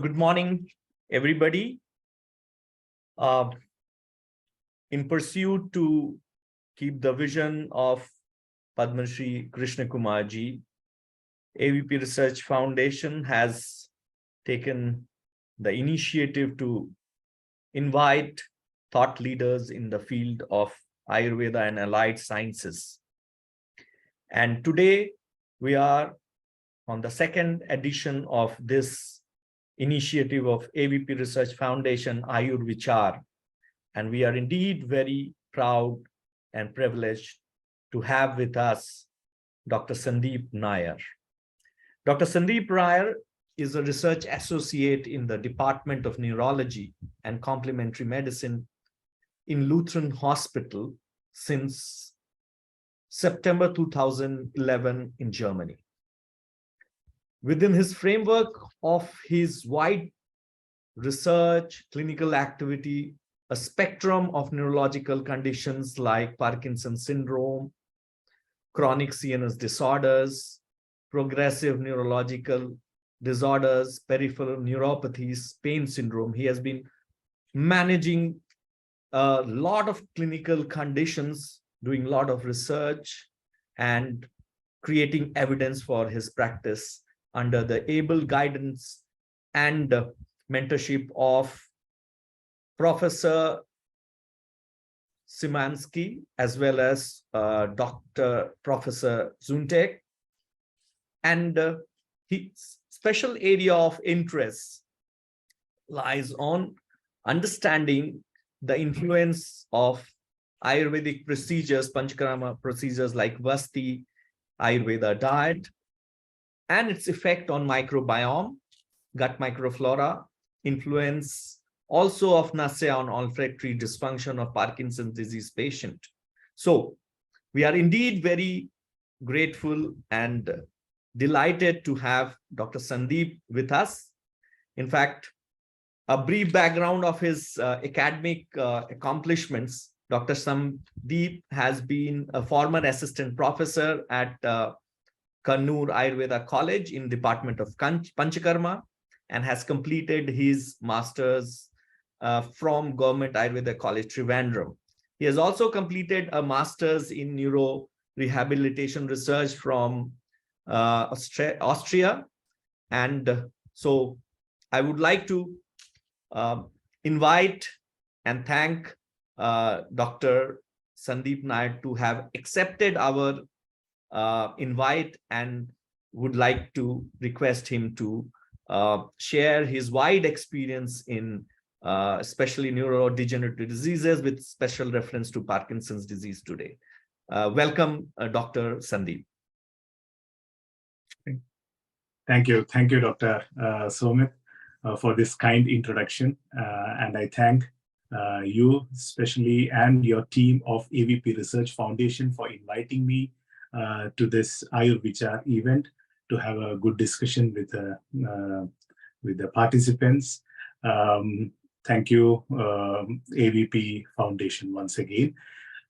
Good morning, everybody. Uh, in pursuit to keep the vision of Padma Shri Krishna Kumarji, AVP Research Foundation has taken the initiative to invite thought leaders in the field of Ayurveda and allied sciences. And today we are on the second edition of this initiative of AVP Research Foundation, Ayur Vichaar. And we are indeed very proud and privileged to have with us Dr. Sandeep Nair. Dr. Sandeep Nair is a research associate in the Department of Neurology and Complementary Medicine in Lutheran Hospital since September 2011 in Germany. Within his framework of his wide research, clinical activity, a spectrum of neurological conditions like Parkinson syndrome, chronic CNS disorders, progressive neurological disorders, peripheral neuropathies, pain syndrome. He has been managing a lot of clinical conditions, doing a lot of research, and creating evidence for his practice under the able guidance and mentorship of Professor Szymanski, as well as Dr. Professor Zuntek. And his special area of interest lies on understanding the influence of Ayurvedic procedures, Panchakarma procedures like Vasti, Ayurveda diet, and its effect on microbiome, gut microflora, influence also of nausea and olfactory dysfunction of Parkinson's disease patient. So we are indeed very grateful and delighted to have Dr. Sandeep with us. In fact, a brief background of his academic accomplishments. Dr. Sandeep has been a former assistant professor at Kannur Ayurveda College in Department of Panchakarma and has completed his master's from Government Ayurveda College, Trivandrum. He has also completed a master's in neuro rehabilitation research from Austria. And so I would like to invite and thank Dr. Sandeep Nair to have accepted our invite, and would like to request him to share his wide experience in especially neurodegenerative diseases with special reference to Parkinson's disease today. Welcome, Dr. Sandeep. Thank you, Dr. Somit, for this kind introduction. And I thank you especially and your team of AVP Research Foundation for inviting me to this Ayur Vichaar event to have a good discussion with the participants. Thank you, AVP Foundation, once again.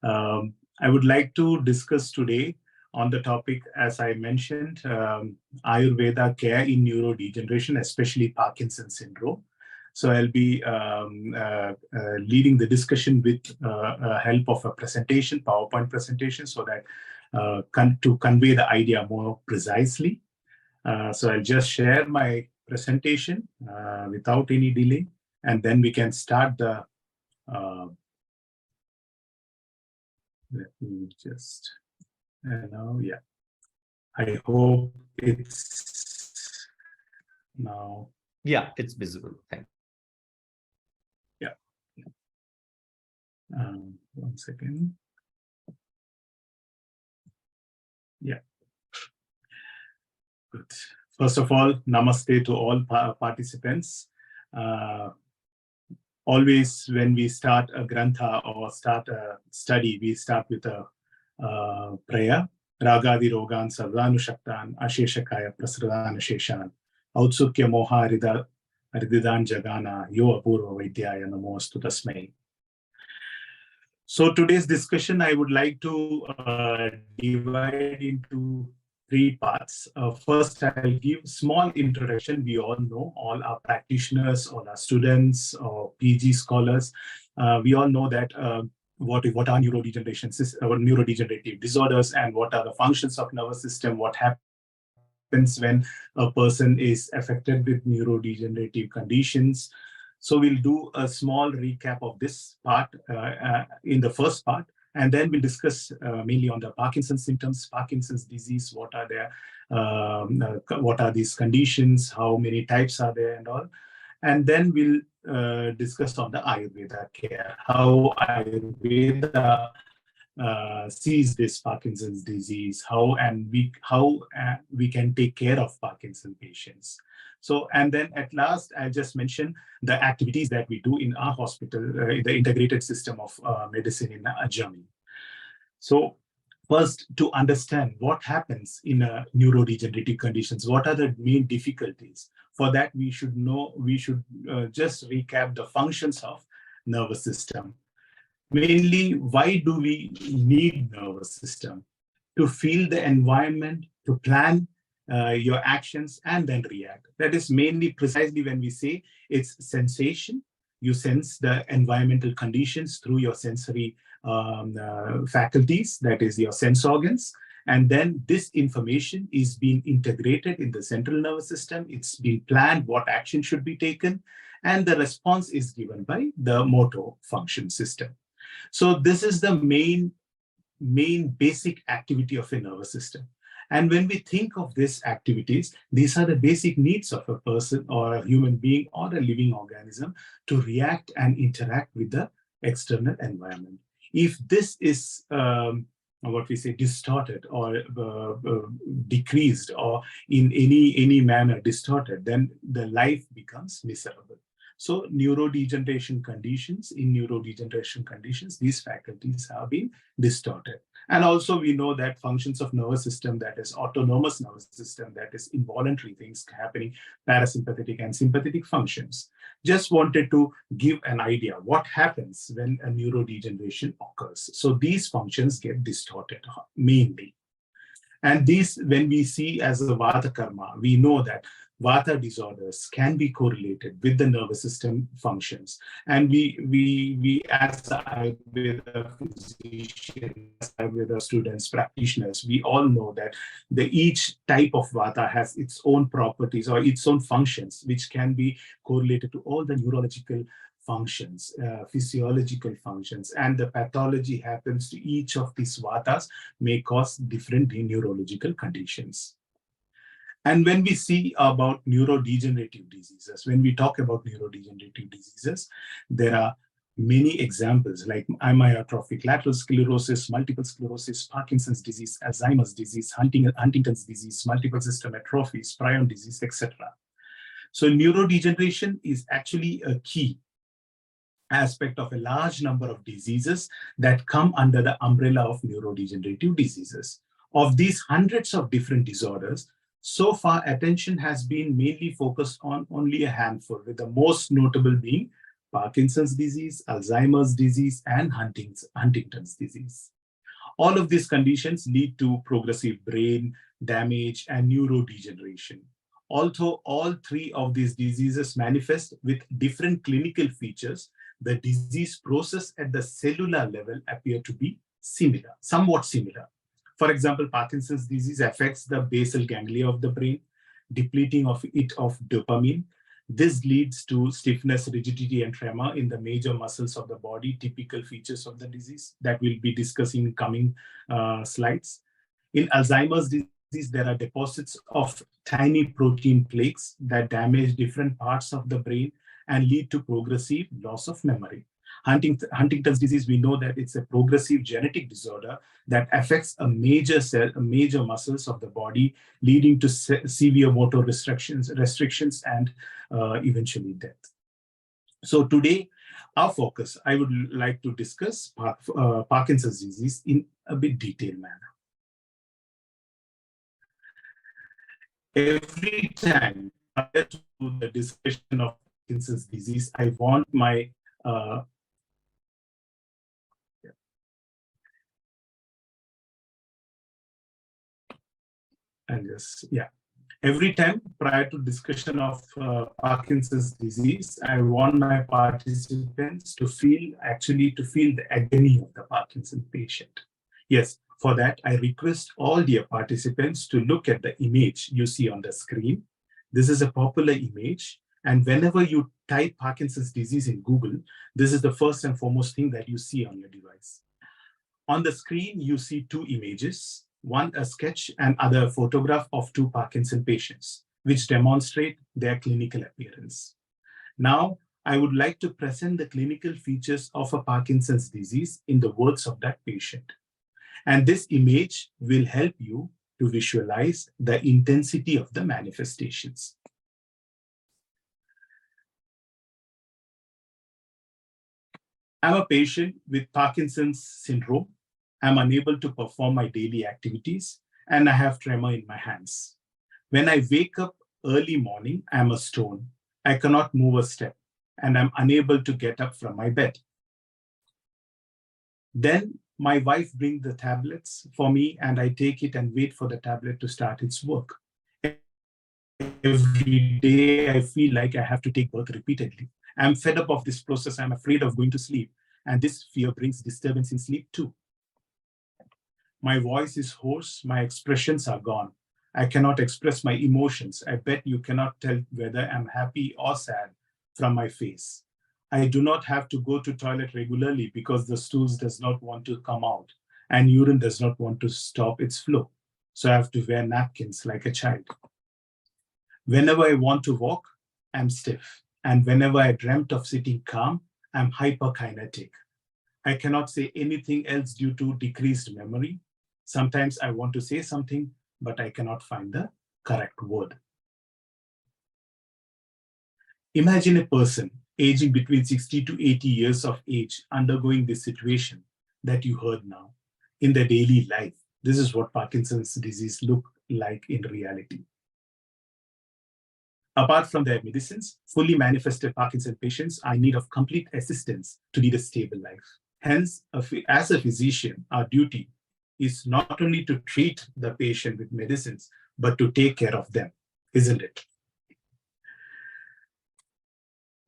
I would like to discuss today on the topic, as I mentioned, Ayurveda care in neurodegeneration, especially Parkinson syndrome. So I'll be leading the discussion with help of a presentation, PowerPoint presentation, so that to convey the idea more precisely. So I'll just share my presentation without any delay, and then we can start the, let me just, yeah. I hope it's now. Yeah, it's visible. Thank you. Yeah. 1 second. Yeah. Good. First of all, namaste to all participants. Always when we start a grantha or start a study, we start with a prayer. Ragadi Rogan Sarvanu Shaktan Asheshakaya Prasradana Sheshan Autsukya Moha Arididan Jagana Yo Apurva Vaidyaya Namostu Tasmai. So today's discussion, I would like to divide into three parts. First, I'll give small introduction. We all know, all our practitioners, all our students, or PG scholars, we all know that what are neurodegenerative disorders, and what are the functions of nervous system, what happens when a person is affected with neurodegenerative conditions. So we'll do a small recap of this part in the first part, and then we'll discuss mainly on the Parkinson's symptoms, Parkinson's disease, what are these conditions, how many types are there, and all. And then we'll discuss on the Ayurveda care, how Ayurveda sees this Parkinson's disease, how we can take care of Parkinson patients. So, and then at last, I just mentioned the activities that we do in our hospital, in the integrated system of medicine in Germany. So first, to understand what happens in neurodegenerative conditions, what are the main difficulties? For that, we should just recap the functions of nervous system. Mainly, why do we need nervous system? To feel the environment, to plan your actions, and then react. That is mainly precisely when we say it's sensation. You sense the environmental conditions through your sensory faculties, that is your sense organs. And then this information is being integrated in the central nervous system. It's been planned what action should be taken, and the response is given by the motor function system. So this is the main basic activity of a nervous system. And when we think of these activities, these are the basic needs of a person or a human being or a living organism to react and interact with the external environment. If this is what we say distorted or decreased or in any manner distorted, then the life becomes miserable. So in neurodegeneration conditions, these faculties have been distorted. And also we know that functions of nervous system, that is autonomous nervous system, that is involuntary things happening, parasympathetic and sympathetic functions. Just wanted to give an idea what happens when a neurodegeneration occurs. So these functions get distorted mainly. And these, when we see as a Vata karma, we know that Vata disorders can be correlated with the nervous system functions. And we as Ayurveda physicians, Ayurveda students, practitioners, we all know that each type of Vata has its own properties or its own functions, which can be correlated to all the neurological functions, physiological functions, and the pathology happens to each of these vatas may cause different neurological conditions. And when we see about neurodegenerative diseases, when we talk about neurodegenerative diseases, there are many examples like amyotrophic lateral sclerosis, multiple sclerosis, Parkinson's disease, Alzheimer's disease, Huntington's disease, multiple system atrophies, prion disease, etc. So neurodegeneration is actually a key aspect of a large number of diseases that come under the umbrella of neurodegenerative diseases. Of these hundreds of different disorders, so far attention has been mainly focused on only a handful, with the most notable being Parkinson's disease, Alzheimer's disease, and Huntington's disease. All of these conditions lead to progressive brain damage and neurodegeneration. Although all three of these diseases manifest with different clinical features, the disease process at the cellular level appear to be similar, somewhat similar. For example, Parkinson's disease affects the basal ganglia of the brain, depleting of dopamine. This leads to stiffness, rigidity, and tremor in the major muscles of the body, typical features of the disease that we'll be discussing in coming slides. In Alzheimer's disease, there are deposits of tiny protein plaques that damage different parts of the brain and lead to progressive loss of memory. Huntington's disease, we know that it's a progressive genetic disorder that affects a major muscles of the body, leading to severe motor restrictions and eventually death. So today, our focus, I would like to discuss Parkinson's disease in a bit detailed manner. Every time prior to the discussion of Parkinson's disease, I want my And just, yeah. Every time prior to discussion of Parkinson's disease, I want my participants to feel the agony of the Parkinson patient. Yes, for that, I request all dear participants to look at the image you see on the screen. This is a popular image. And whenever you type Parkinson's disease in Google, this is the first and foremost thing that you see on your device. On the screen, you see two images, one a sketch and other a photograph of two Parkinson patients, which demonstrate their clinical appearance. Now, I would like to present the clinical features of a Parkinson's disease in the words of that patient. And this image will help you to visualize the intensity of the manifestations. I'm a patient with Parkinson's syndrome. I'm unable to perform my daily activities, and I have tremor in my hands. When I wake up early morning, I'm a stone. I cannot move a step, and I'm unable to get up from my bed. Then my wife brings the tablets for me, and I take it and wait for the tablet to start its work. Every day, I feel like I have to take birth repeatedly. I'm fed up of this process. I'm afraid of going to sleep, and this fear brings disturbance in sleep too. My voice is hoarse, my expressions are gone. I cannot express my emotions. I bet you cannot tell whether I'm happy or sad from my face. I do not have to go to toilet regularly because the stools does not want to come out and urine does not want to stop its flow. So I have to wear napkins like a child. Whenever I want to walk, I'm stiff. And whenever I dreamt of sitting calm, I'm hyperkinetic. I cannot say anything else due to decreased memory. Sometimes I want to say something, but I cannot find the correct word. Imagine a person aging between 60 to 80 years of age undergoing this situation that you heard now in their daily life. This is what Parkinson's disease looks like in reality. Apart from their medicines, fully manifested Parkinson patients are in need of complete assistance to lead a stable life. Hence, as a physician, our duty is not only to treat the patient with medicines, but to take care of them, isn't it?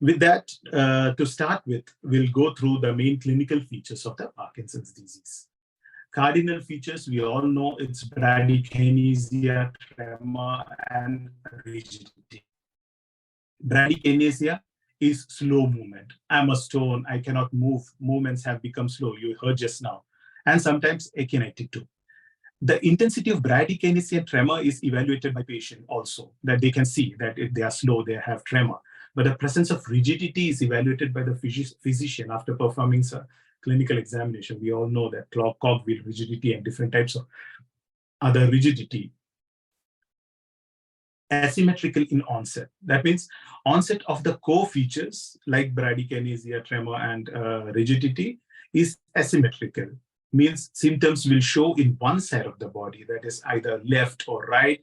With that, to start with, we'll go through the main clinical features of the Parkinson's disease. Cardinal features, we all know it's bradykinesia, tremor, and rigidity. Bradykinesia is slow movement. I'm a stone, I cannot move. Movements have become slow, you heard just now. And sometimes akinetic too. The intensity of bradykinesia and tremor is evaluated by patient also, that they can see that if they are slow, they have tremor. But the presence of rigidity is evaluated by the physician after performing a clinical examination. We all know that cogwheel rigidity and different types of other rigidity. Asymmetrical in onset. That means onset of the core features like bradykinesia, tremor, and rigidity is asymmetrical. Means symptoms will show in one side of the body, that is either left or right,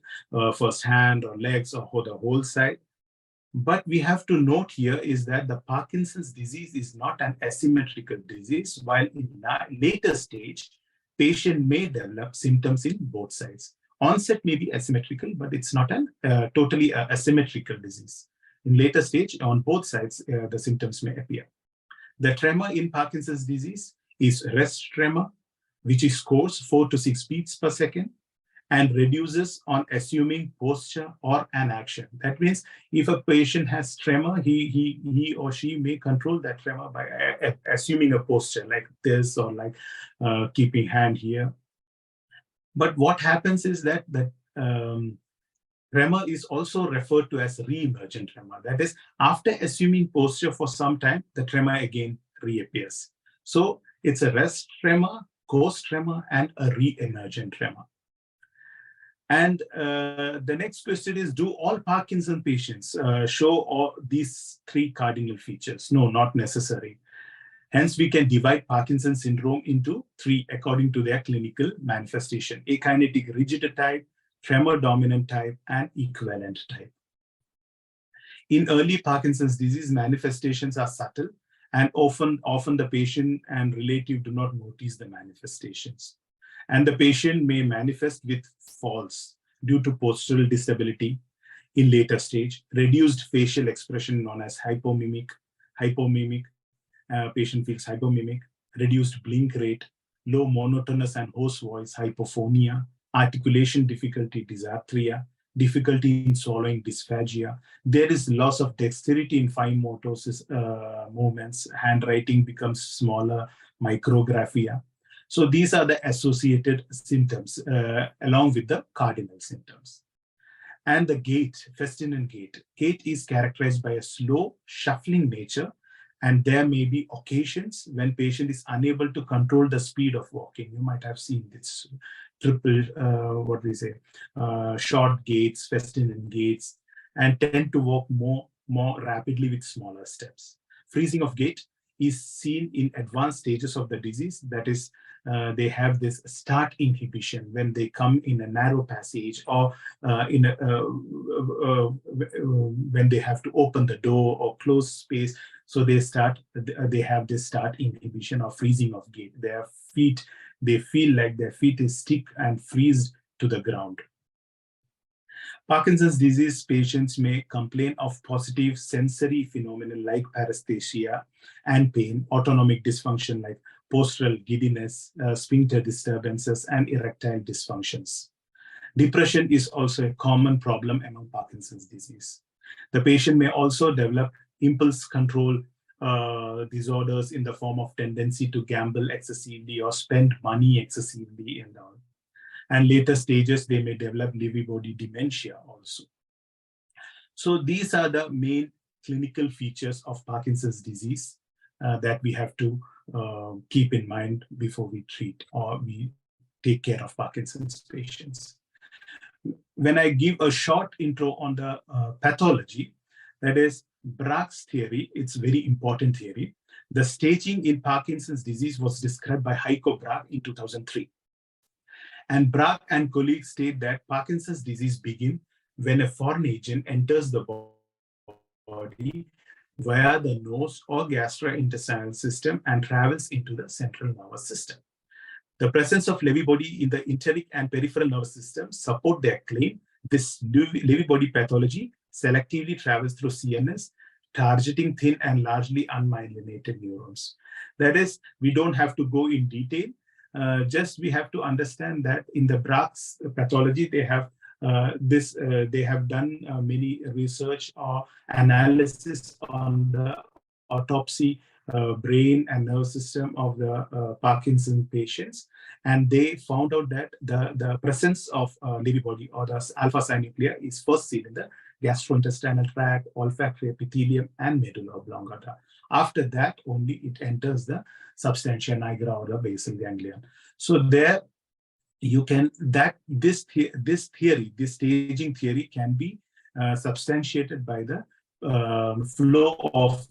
first hand or legs or the whole side. But we have to note here is that the Parkinson's disease is not an asymmetrical disease, while in later stage, patient may develop symptoms in both sides. Onset may be asymmetrical, but it's not a totally asymmetrical disease. In later stage, on both sides, the symptoms may appear. The tremor in Parkinson's disease is rest tremor, which is scores 4 to 6 beats per second and reduces on assuming posture or an action. That means if a patient has tremor, he or she may control that tremor by assuming a posture like this or like keeping hand here. But what happens is that tremor is also referred to as re-emergent tremor. That is, after assuming posture for some time, the tremor again reappears. So it's a rest tremor, ghost tremor, and a re-emergent tremor. And the next question is, do all Parkinson patients show all these three cardinal features? No, not necessary. Hence, we can divide Parkinson's syndrome into three according to their clinical manifestation: akinetic rigid type, tremor dominant type, and equivalent type. In early Parkinson's disease, manifestations are subtle, and often the patient and relative do not notice the manifestations. And the patient may manifest with falls. due to postural disability in later stage, reduced facial expression known as hypomimic, patient feels hypomimic, reduced blink rate, low monotonous and hoarse voice, hypophonia, articulation difficulty, dysarthria, difficulty in swallowing, dysphagia. There is loss of dexterity in fine motor movements, handwriting becomes smaller, micrographia. So these are the associated symptoms along with the cardinal symptoms. And the gait, Festinen gait. Gait is characterized by a slow, shuffling nature, and there may be occasions when patient is unable to control the speed of walking. You might have seen this triple, short gaits, Festinen gaits, and tend to walk more rapidly with smaller steps. Freezing of gait is seen in advanced stages of the disease. That is, they have this start inhibition when they come in a narrow passage or when they have to open the door or close space. So they have this start inhibition or freezing of gait. Their feet, they feel like their feet is stick and freeze to the ground. Parkinson's disease patients may complain of positive sensory phenomena like paresthesia and pain, autonomic dysfunction like postural giddiness, sphincter disturbances, and erectile dysfunctions. Depression is also a common problem among Parkinson's disease. The patient may also develop impulse control disorders in the form of tendency to gamble excessively or spend money excessively and all. And later stages, they may develop Lewy body dementia also. So these are the main clinical features of Parkinson's disease that we have to keep in mind before we treat or we take care of Parkinson's patients. When I give a short intro on the pathology, that is Braak's theory, it's a very important theory. The staging in Parkinson's disease was described by Heiko Braak in 2003. And Braak and colleagues state that Parkinson's disease begins when a foreign agent enters the body via the nose or gastrointestinal system and travels into the central nervous system. The presence of Lewy body in the enteric and peripheral nervous system support their claim. This Lewy body pathology selectively travels through CNS, targeting thin and largely unmyelinated neurons. That is, we don't have to go in detail. Just we have to understand that in the Braak's pathology, they have they have done many research or analysis on the autopsy, brain and nervous system of the Parkinson patients, and they found out that the presence of Lewy body or the alpha synucleus is first seen in the gastrointestinal tract, olfactory epithelium, and medulla oblongata. After that, only it enters the substantia nigra or the basal ganglion. So there you can, this staging theory can be substantiated by the flow of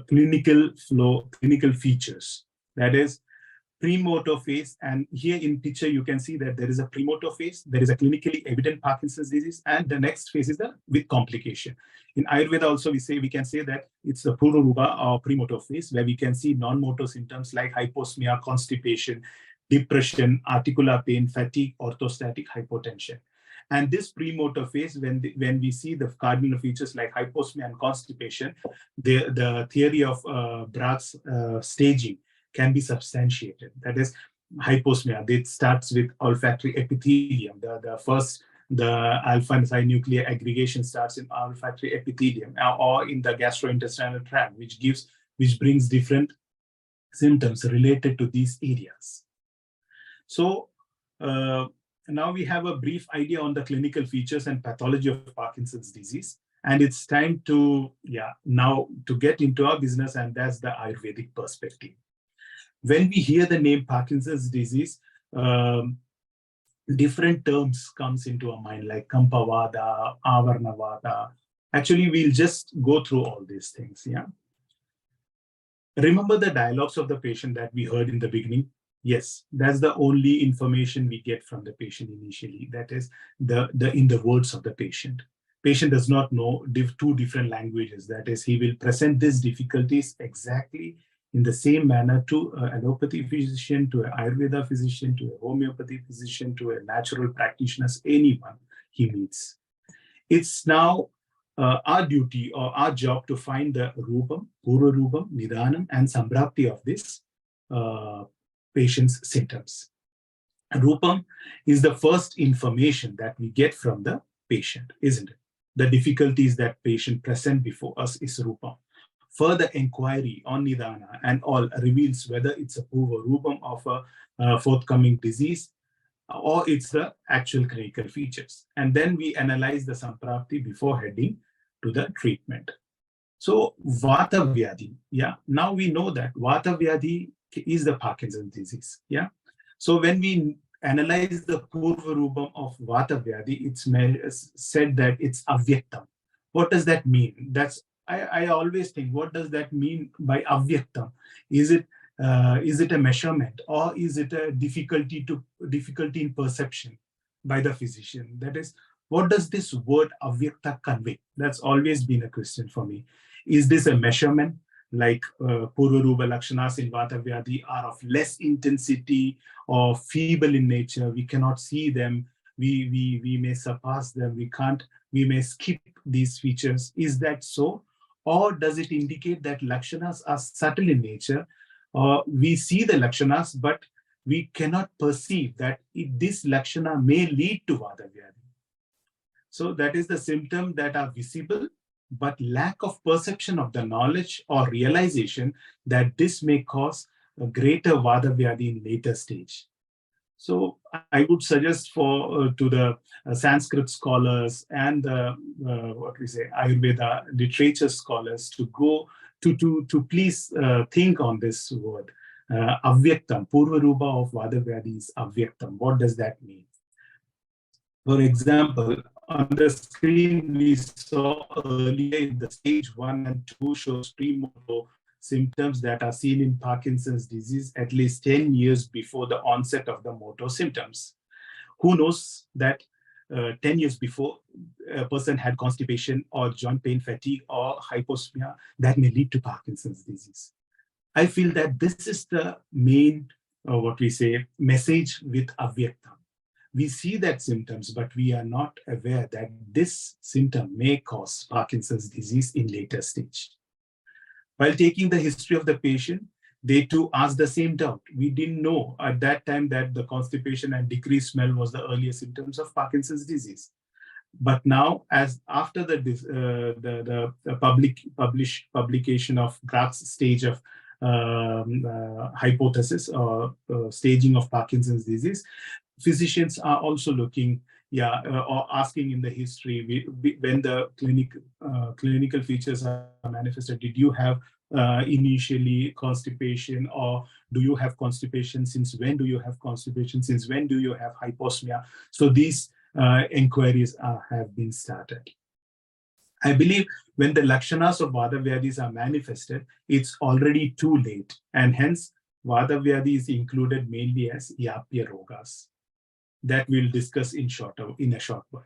clinical features. That is premotor phase, and here in picture you can see that there is a premotor phase, there is a clinically evident Parkinson's disease, and the next phase is the with complication. In Ayurveda also we can say that it's the Pururuba or premotor phase, where we can see non-motor symptoms like hyposmia, constipation, depression, articular pain, fatigue, orthostatic hypotension. And this premotor phase, when we see the cardinal features like hyposmia and constipation, the theory of Braak's staging can be substantiated. That is, hyposmia, it starts with olfactory epithelium. The alpha synuclear aggregation starts in olfactory epithelium or in the gastrointestinal tract, which brings different symptoms related to these areas. So now we have a brief idea on the clinical features and pathology of Parkinson's disease. And it's time to, now to get into our business, and that's the Ayurvedic perspective. When we hear the name Parkinson's disease, different terms comes into our mind, like Kampavada, Avarnavada. Actually, we'll just go through all these things. Remember the dialogues of the patient that we heard in the beginning? Yes, that's the only information we get from the patient initially. That is in the words of the patient. Patient does not know two different languages. That is, he will present these difficulties exactly in the same manner to an allopathy physician, to an Ayurveda physician, to a homeopathy physician, to a natural practitioner, anyone he meets. It's now our duty or our job to find the Rupam, Purva Rupam, Nidhanam, and Samprapti of this patient's symptoms. Rupam is the first information that we get from the patient, isn't it? The difficulties that patient present before us is Rupam. Further inquiry on Nidhana and all reveals whether it's a Purva Rupam of a forthcoming disease or it's the actual clinical features. And then we analyze the Samprapti before heading to the treatment. So Vata Vyadhi, yeah, now we know that Vata Vyadhi is the Parkinson's disease, yeah. So when we analyze the Purva Rupam of Vata Vyadhi, it's said that it's Avyaktam. What does that mean? I always think, what does that mean by Avyaktam? Is it a measurement, or is it a difficulty in perception by the physician? That is, what does this word Avyakta convey? That's always been a question for me. Is this a measurement? Like Purva Rupa Lakshanas in Vata Vyadhi are of less intensity or feeble in nature. We cannot see them. We may surpass them. We may skip these features. Is that so? Or does it indicate that Lakshanas are subtle in nature? We see the Lakshanas, but we cannot perceive that this Lakshana may lead to Vata Vyadhi. So that is the symptom that are visible, but lack of perception of the knowledge or realization that this may cause a greater Vata Vyadhi in later stage. So I would suggest to the Sanskrit scholars and the Ayurveda literature scholars to go to please think on this word, Avyaktam. Purva Rupa of Vata Vyadhi is Avyaktam. What does that mean? For example, on the screen we saw earlier in the stage 1 and 2 shows premotor symptoms that are seen in Parkinson's disease at least 10 years before the onset of the motor symptoms. Who knows that 10 years before a person had constipation or joint pain, fatigue, or hyposmia that may lead to Parkinson's disease. I feel that this is the main, message with Avyaktam. We see that symptoms, but we are not aware that this symptom may cause Parkinson's disease in later stage. While taking the history of the patient, they too asked the same doubt. We didn't know at that time that the constipation and decreased smell was the earlier symptoms of Parkinson's disease. But now, as after the publication of Graf's stage of hypothesis or staging of Parkinson's disease, physicians are also looking, or asking in the history, when the clinical features are manifested, did you have initially constipation, or do you have constipation? Since when do you have constipation? Since when do you have hyposmia? So these inquiries have been started. I believe when the Lakshanas of Vata Vyadhis are manifested, it's already too late, and hence Vata Vyadhi is included mainly as Yapya Rogas. That we'll discuss in a short while.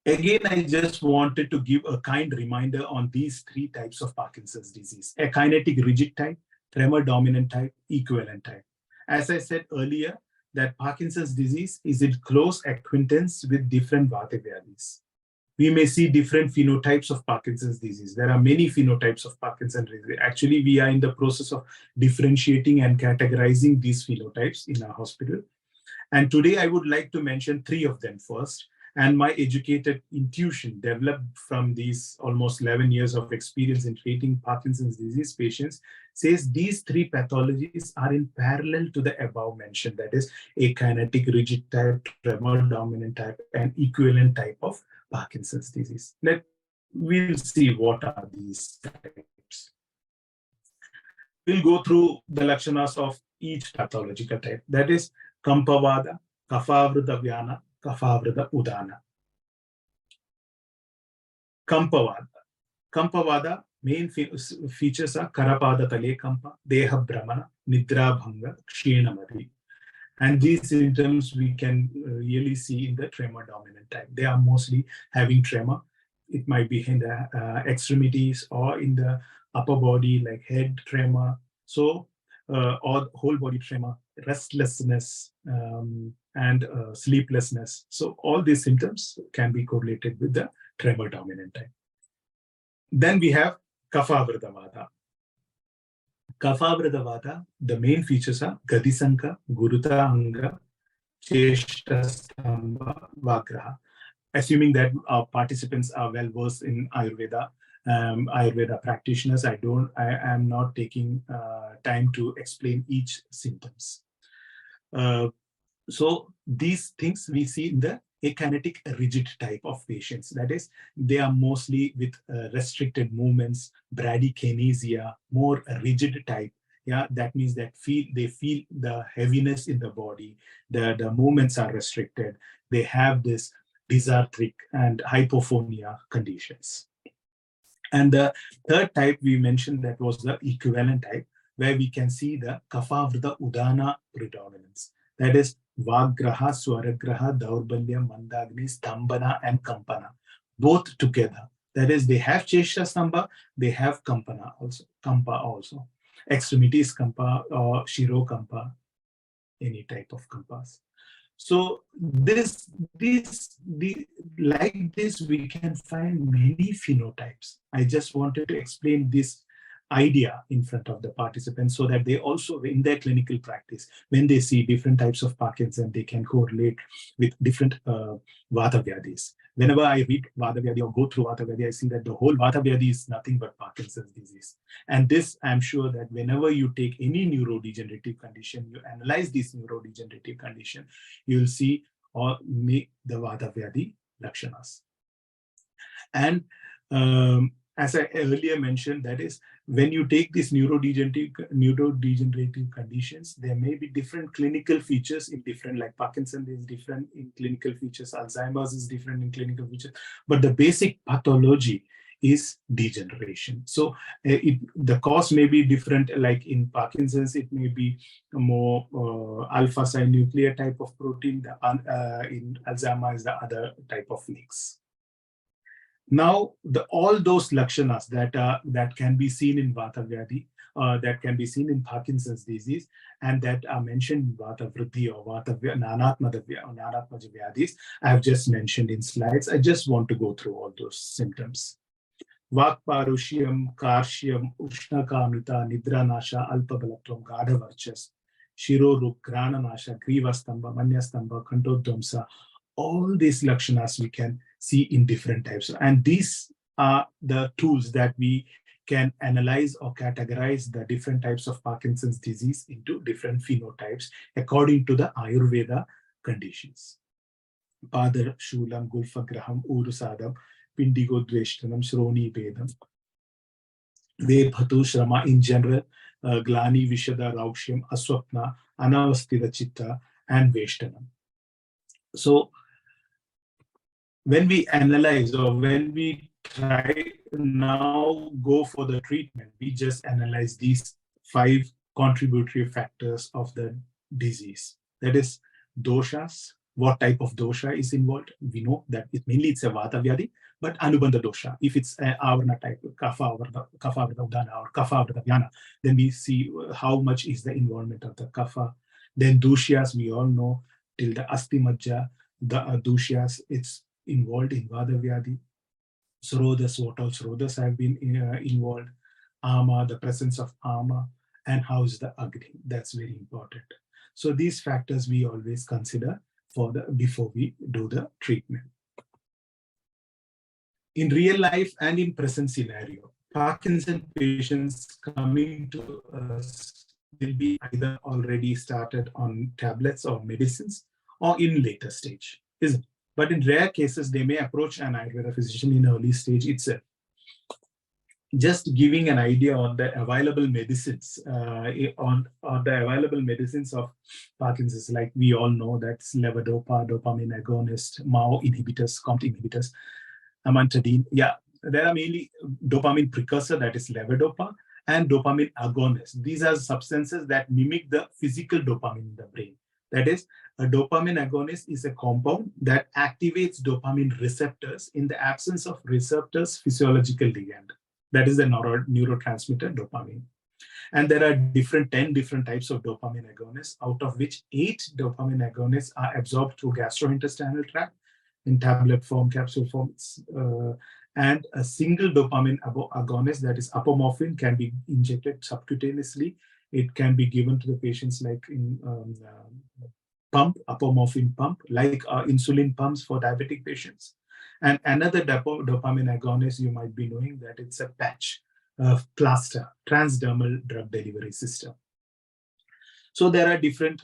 Again, I just wanted to give a kind reminder on these three types of Parkinson's disease: a kinetic rigid type, tremor dominant type, equivalent type. As I said earlier, that Parkinson's disease is in close acquaintance with different Vata Vyadhis. We may see different phenotypes of Parkinson's disease. There are many phenotypes of Parkinson's disease. Actually, we are in the process of differentiating and categorizing these phenotypes in our hospital. And today I would like to mention three of them first. And my educated intuition developed from these almost 11 years of experience in treating Parkinson's disease patients says these three pathologies are in parallel to the above mentioned, that is akinetic rigid type, tremor dominant type, and equivalent type of Parkinson's disease. We'll see what are these types. We'll go through the Lakshanas of each pathological type, that is Kampavada, Kafavrita Vyana, Kafavrita Udana. Kampavada main features are Karapada Tale Kampa, Deha Brahmana, Nidra Bhanga, Kshinamati. And these symptoms we can really see in the tremor dominant type. They are mostly having tremor. It might be in the extremities or in the upper body like head tremor, so or whole body tremor, restlessness, and sleeplessness. So all these symptoms can be correlated with the tremor dominant type. Then we have Kapha Vrida Vata. Kapha Vrida Vata, the main features are Gadisanka, Guruta Anga, Cheshta Stamba, Vagraha. Assuming that our participants are well versed in Ayurveda, Ayurveda practitioners, I am not taking time to explain each symptoms. So these things we see in the akinetic rigid type of patients. That is, they are mostly with restricted movements, bradykinesia, more rigid type. Yeah, that means that they feel the heaviness in the body, the movements are restricted. They have this dysarthric and hypophonia conditions. And the third type we mentioned, that was the equivalent type, where we can see the Kapha Vrida Udana predominance. That is Vagraha, Swaragraha, Daurbalya, Mandagni, Stambana, and Kampana, both together. That is, they have Cheshta Stamba, they have Kampana also, Kampa also. Extremities Kampa or Shiro Kampa, any type of Kampas. So like this, we can find many phenotypes. I just wanted to explain this idea in front of the participants so that they also, in their clinical practice, when they see different types of Parkinson, they can correlate with different Vata Vyadhis. Whenever I read Vata Vyadhi or go through Vata Vyadhi, I see that the whole Vata Vyadhi is nothing but Parkinson's disease. And this, I'm sure that whenever you take any neurodegenerative condition, you analyze this neurodegenerative condition, you'll see or make the Vata Vyadhi Lakshanas. And as I earlier mentioned, that is, when you take these neurodegenerative conditions, there may be different clinical features in different, like Parkinson is different in clinical features, Alzheimer's is different in clinical features, but the basic pathology is degeneration. So the cause may be different, like in Parkinson's, it may be a more alpha synuclear type of protein, in Alzheimer's, the other type of links. Now, all those lakshanas that can be seen in Vata Vyadhi, that can be seen in Parkinson's disease, and that are mentioned in Vata Vriddhi or Vata Nanatmaja Vyadhis, I have just mentioned in slides. I just want to go through all those symptoms. Vakparushyam, Karshyam, Ushnakamita, Nidranasha, Alpabalatvam, Gadhavarchas, Shiroruk, Grananasha, Grivastamba, Manyastamba, Kantodvamsa. All these lakshanas we can see in different types. And these are the tools that we can analyze or categorize the different types of Parkinson's disease into different phenotypes according to the Ayurveda conditions. Padar, Shulam, Gulfagraham, Urusadam, Pindigo Dveshtanam, Shroni Bedam, Vebhatu, Shrama in general, Glani, Vishada, Raukshyam, Aswapna, Anavastida Chitta, and Veshtanam. So when we analyze or when we try now go for the treatment, we just analyze these 5 contributory factors of the disease. That is doshas. What type of dosha is involved? We know that it's a Vata Vyadhi, but Anubandha dosha. If it's an Avarna type, Kapha Vrida Udana or Kapha Vrida Vyana, then we see how much is the involvement of the Kapha. Then dushyas, we all know, till the Asti Majja, the dushyas, it's involved in Vata Vyadhi. Srodas, what all Srodas have been involved. Ama, the presence of Ama, and how is the Agni. That's very important. So these factors we always consider before we do the treatment. In real life and in present scenario, Parkinson patients coming to us will be either already started on tablets or medicines or in later stage, isn't it? But in rare cases, they may approach an Ayurveda physician in early stage itself. Just giving an idea on the available medicines, on the available medicines of Parkinson's, like we all know, that's levodopa, dopamine agonist, MAO inhibitors, COMT inhibitors, amantadine. Yeah, there are mainly dopamine precursor, that is levodopa, and dopamine agonist. These are substances that mimic the physical dopamine in the brain. That is, a dopamine agonist is a compound that activates dopamine receptors in the absence of receptors' physiological ligand. That is the neurotransmitter dopamine. And there are 10 different types of dopamine agonists, out of which 8 dopamine agonists are absorbed through gastrointestinal tract in tablet form, capsule forms, and a single dopamine agonist, that is apomorphine, can be injected subcutaneously. It can be given to the patients like in pump, apomorphine pump, like insulin pumps for diabetic patients. And another dopamine agonist you might be knowing that it's a patch, plaster, transdermal drug delivery system. So there are different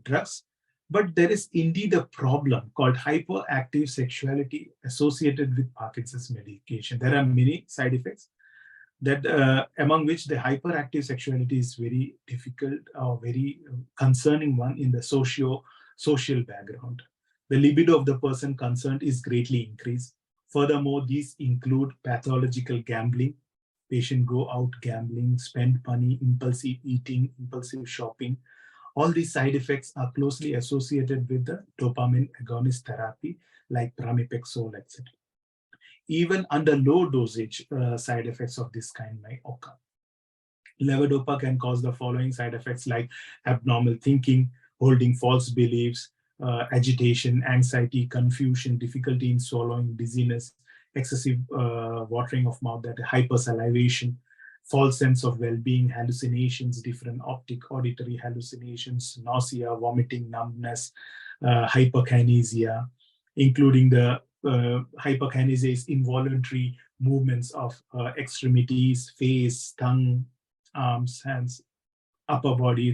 drugs, but there is indeed a problem called hyperactive sexuality associated with Parkinson's medication. There are many side effects, that among which the hyperactive sexuality is very difficult or very concerning one in the social background. The libido of the person concerned is greatly increased. Furthermore, these include pathological gambling. Patient go out gambling, spend money, impulsive eating, impulsive shopping. All these side effects are closely associated with the dopamine agonist therapy like pramipexole, etc. Even under low dosage, side effects of this kind may occur. Levodopa can cause the following side effects like abnormal thinking, holding false beliefs, agitation, anxiety, confusion, difficulty in swallowing, dizziness, excessive watering of mouth, that hypersalivation, false sense of well-being, hallucinations, different optic, auditory hallucinations, nausea, vomiting, numbness, hyperkinesia, including the hyperkinesia is involuntary movements of extremities, face, tongue, arms, hands, upper body.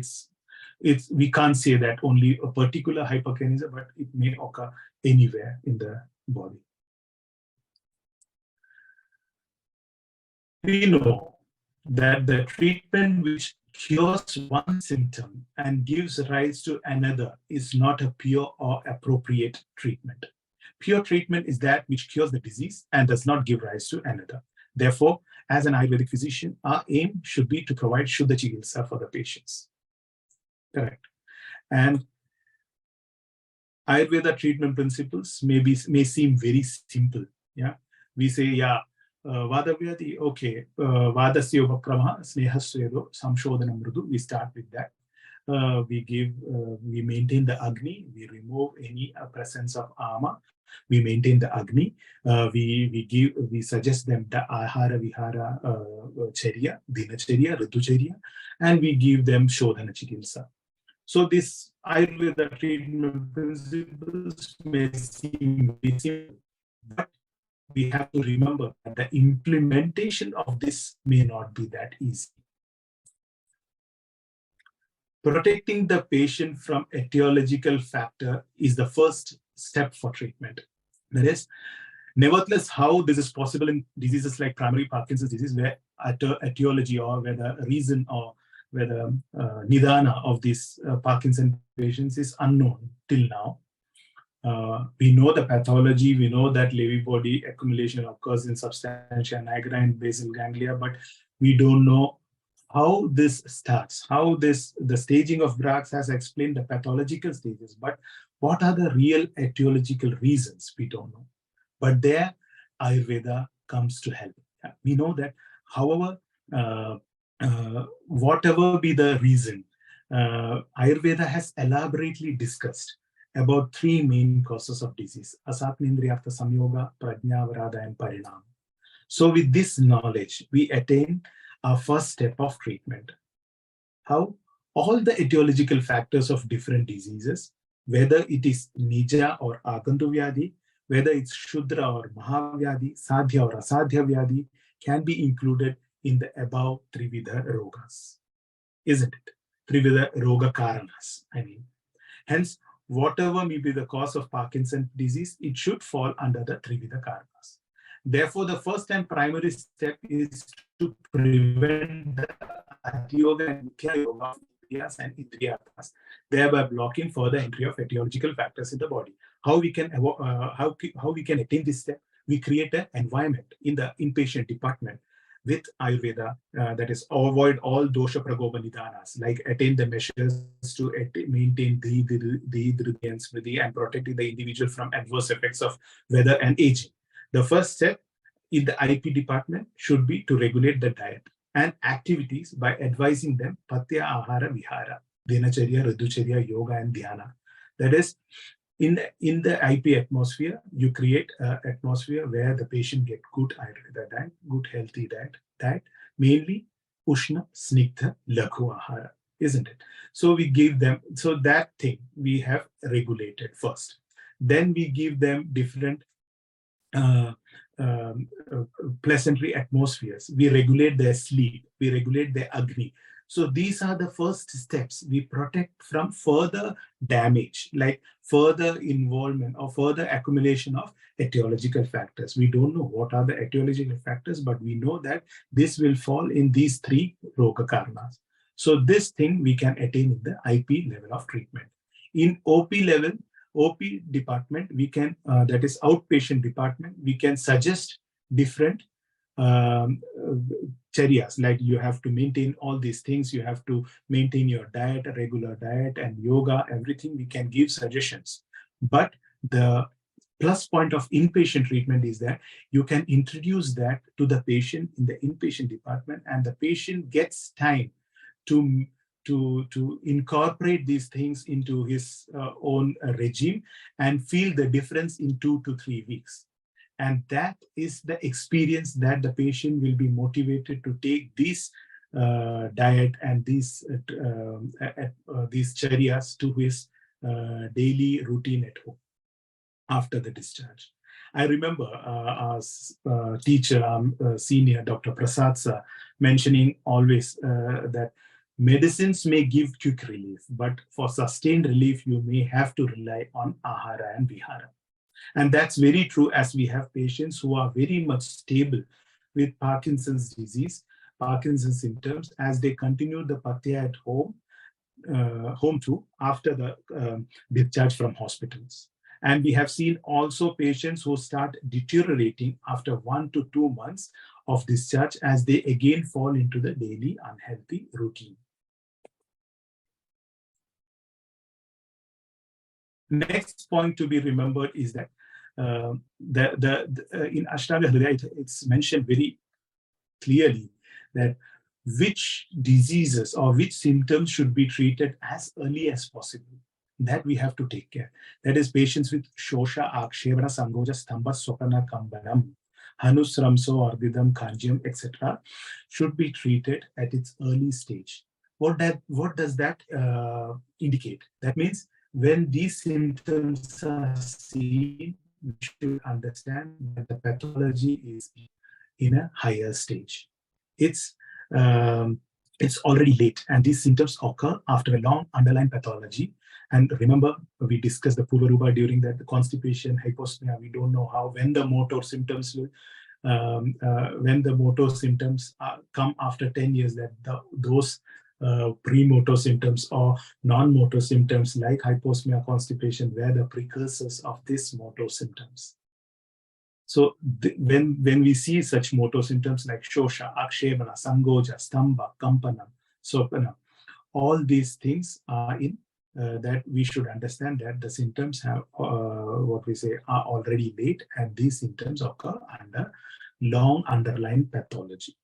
It's we can't say that only a particular hyperkinesia, but it may occur anywhere in the body. We know that the treatment which cures one symptom and gives rise to another is not a pure or appropriate treatment. Pure treatment is that which cures the disease and does not give rise to another. Therefore, as an Ayurvedic physician, our aim should be to provide Shuddha Chikitsa for the patients. Correct. And Ayurveda treatment principles may seem very simple. Yeah, we say, yeah, Vadavyadi, okay, Vadasya Upakrama, Snehasvedo, Samshodhana Mrudu, we start with that. We maintain the Agni, we remove any presence of Ama, we maintain the Agni, we suggest them the Ahara Vihara Charya, Dinacharya, Ritucharya, and we give them Shodhana Chikitsa. So this Ayurveda treatment principles may seem very simple, but we have to remember that the implementation of this may not be that easy. Protecting the patient from etiological factor is the first step for treatment. That is, nevertheless, how this is possible in diseases like primary Parkinson's disease, where etiology or where the reason or where the nidana of these Parkinson patients is unknown till now. We know the pathology, we know that Levy body accumulation occurs in substantia nigra and basal ganglia, but we don't know how this starts, how the staging of Brax has explained the pathological stages, but what are the real etiological reasons, we don't know. But there, Ayurveda comes to help. We know that, however, whatever be the reason, Ayurveda has elaborately discussed about 3 main causes of disease: Asatmendriyartha Samyoga, Prajnavarada, and Parinam. So with this knowledge, we attain our first step of treatment. How? All the etiological factors of different diseases, whether it is Nija or Agantu Vyadhi, whether it's Shudra or Mahavyadhi, Sadhya or Asadhya Vyadhi, can be included in the above Trividha Rogas. Isn't it? Trividha Roga Karanas, I mean. Hence, whatever may be the cause of Parkinson's disease, it should fall under the Trividha Karanas. Therefore, the first and primary step is to prevent the Adiyoga and Mukhya Yoga of Indriyas and Indriyatas, thereby blocking further entry of etiological factors in the body. How we can attain this step? We create an environment in the inpatient department with Ayurveda, that is, avoid all dosha pragopa nidanas, like attain the measures to maintain the and protecting the individual from adverse effects of weather and aging. The first step in the IP department should be to regulate the diet and activities by advising them Patya, Ahara, Vihara, Dinacharya, Ridhucharya, Yoga, and Dhyana. That is, in the IP atmosphere, you create an atmosphere where the patient get good Ayurveda diet, good healthy diet, mainly Ushna, Snigdha, Lakhu Ahara, isn't it? So we give them, so that thing we have regulated first. Then we give them different uh, pleasantry atmospheres. We regulate their sleep. We regulate their Agni. So these are the first steps. We protect from further damage, like further involvement or further accumulation of etiological factors. We don't know what are the etiological factors, but we know that this will fall in these three Roga Karmas. So this thing we can attain in the IP level of treatment. In OP level, OP department, we can, that is outpatient department, we can suggest different charyas, like you have to maintain all these things, you have to maintain your diet, a regular diet and yoga, everything, we can give suggestions. But the plus point of inpatient treatment is that you can introduce that to the patient in the inpatient department, and the patient gets time to incorporate these things into his own regime and feel the difference in 2 to 3 weeks. And that is the experience that the patient will be motivated to take this diet and these charyas to his daily routine at home after the discharge. I remember our teacher, senior Dr. Prasad sir, mentioning always that medicines may give quick relief, but for sustained relief, you may have to rely on Ahara and Vihara. And that's very true, as we have patients who are very much stable with Parkinson's disease, Parkinson's symptoms, as they continue the Patya at home, too, after the discharge from hospitals. And we have seen also patients who start deteriorating after 1 to 2 months of discharge as they again fall into the daily unhealthy routine. Next point to be remembered is that in Ashtanga Hridaya, it's mentioned very clearly that which diseases or which symptoms should be treated as early as possible. That we have to take care. That is, patients with Shosha, Akshevana, Sangoja, Stamba, Sopana, Kambanam, Hanus, Ramso, Ardidam, Kanjiam, etc. should be treated at its early stage. What does that indicate? That means when these symptoms are seen, we should understand that the pathology is in a higher stage. It's already late, and these symptoms occur after a long underlying pathology. And remember, we discussed the Purvarupa during that, the constipation, hyposmia. We don't know when the motor symptoms will, when the motor symptoms come after 10 years, that those pre-motor symptoms or non-motor symptoms like hyposmia, constipation were the precursors of these motor symptoms. So when we see such motor symptoms like Shosha, Akshevana, Sangoja, Stamba, Kampanam, Sopana, all these things are in that we should understand that the symptoms have are already late, and these symptoms occur under long underlying pathology.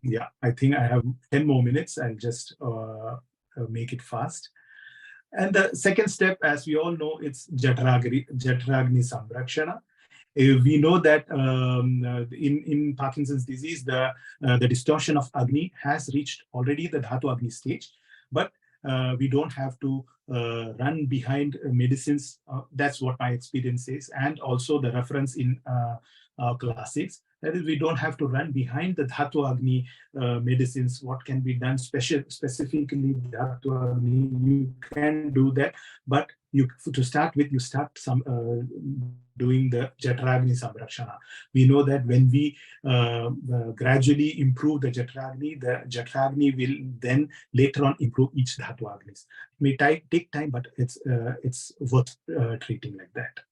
Yeah, I think I have 10 more minutes. I'll just make it fast. And the second step, as we all know, it's Jatragni Samrakshana. We know that in Parkinson's disease, the distortion of Agni has reached already the Dhatu Agni stage, but we don't have to run behind medicines. That's what my experience is, and also the reference in classics. That is, we don't have to run behind the Dhatu Agni medicines. What can be done specifically Dhatu Agni, you can do that, but to start with, you start doing the Jatragni Samrakshana. We know that when we gradually improve the Jatragni will then later on improve each Dhatu Agnis. It may take time, but it's worth treating like that.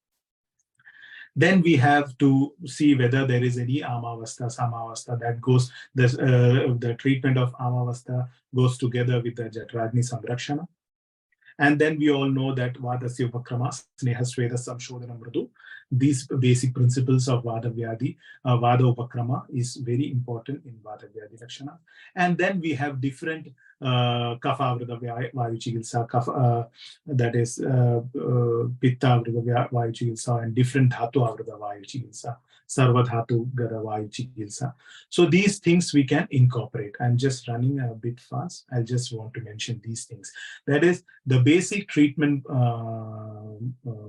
Then we have to see whether there is any Amavasta, Samavasta that goes, the treatment of Amavasta goes together with the Jatragni Samrakshana. And then we all know that Vadasya Upakrama, Sneha Sweda Samshodhana Mridu. These basic principles of Vada Vyadi, Vada Upakrama is very important in Vada Vyadi Lakshana. And then we have different Kapha Avrida Vayu Chikitsa, that is Pitta Avrida Vayu Chikitsa, and different Dhatu Avrida Vayu Chikitsa, Sarva Dhatu Gada Vayu Chikitsa. So these things we can incorporate. I'm just running a bit fast. I just want to mention these things. That is, the basic treatment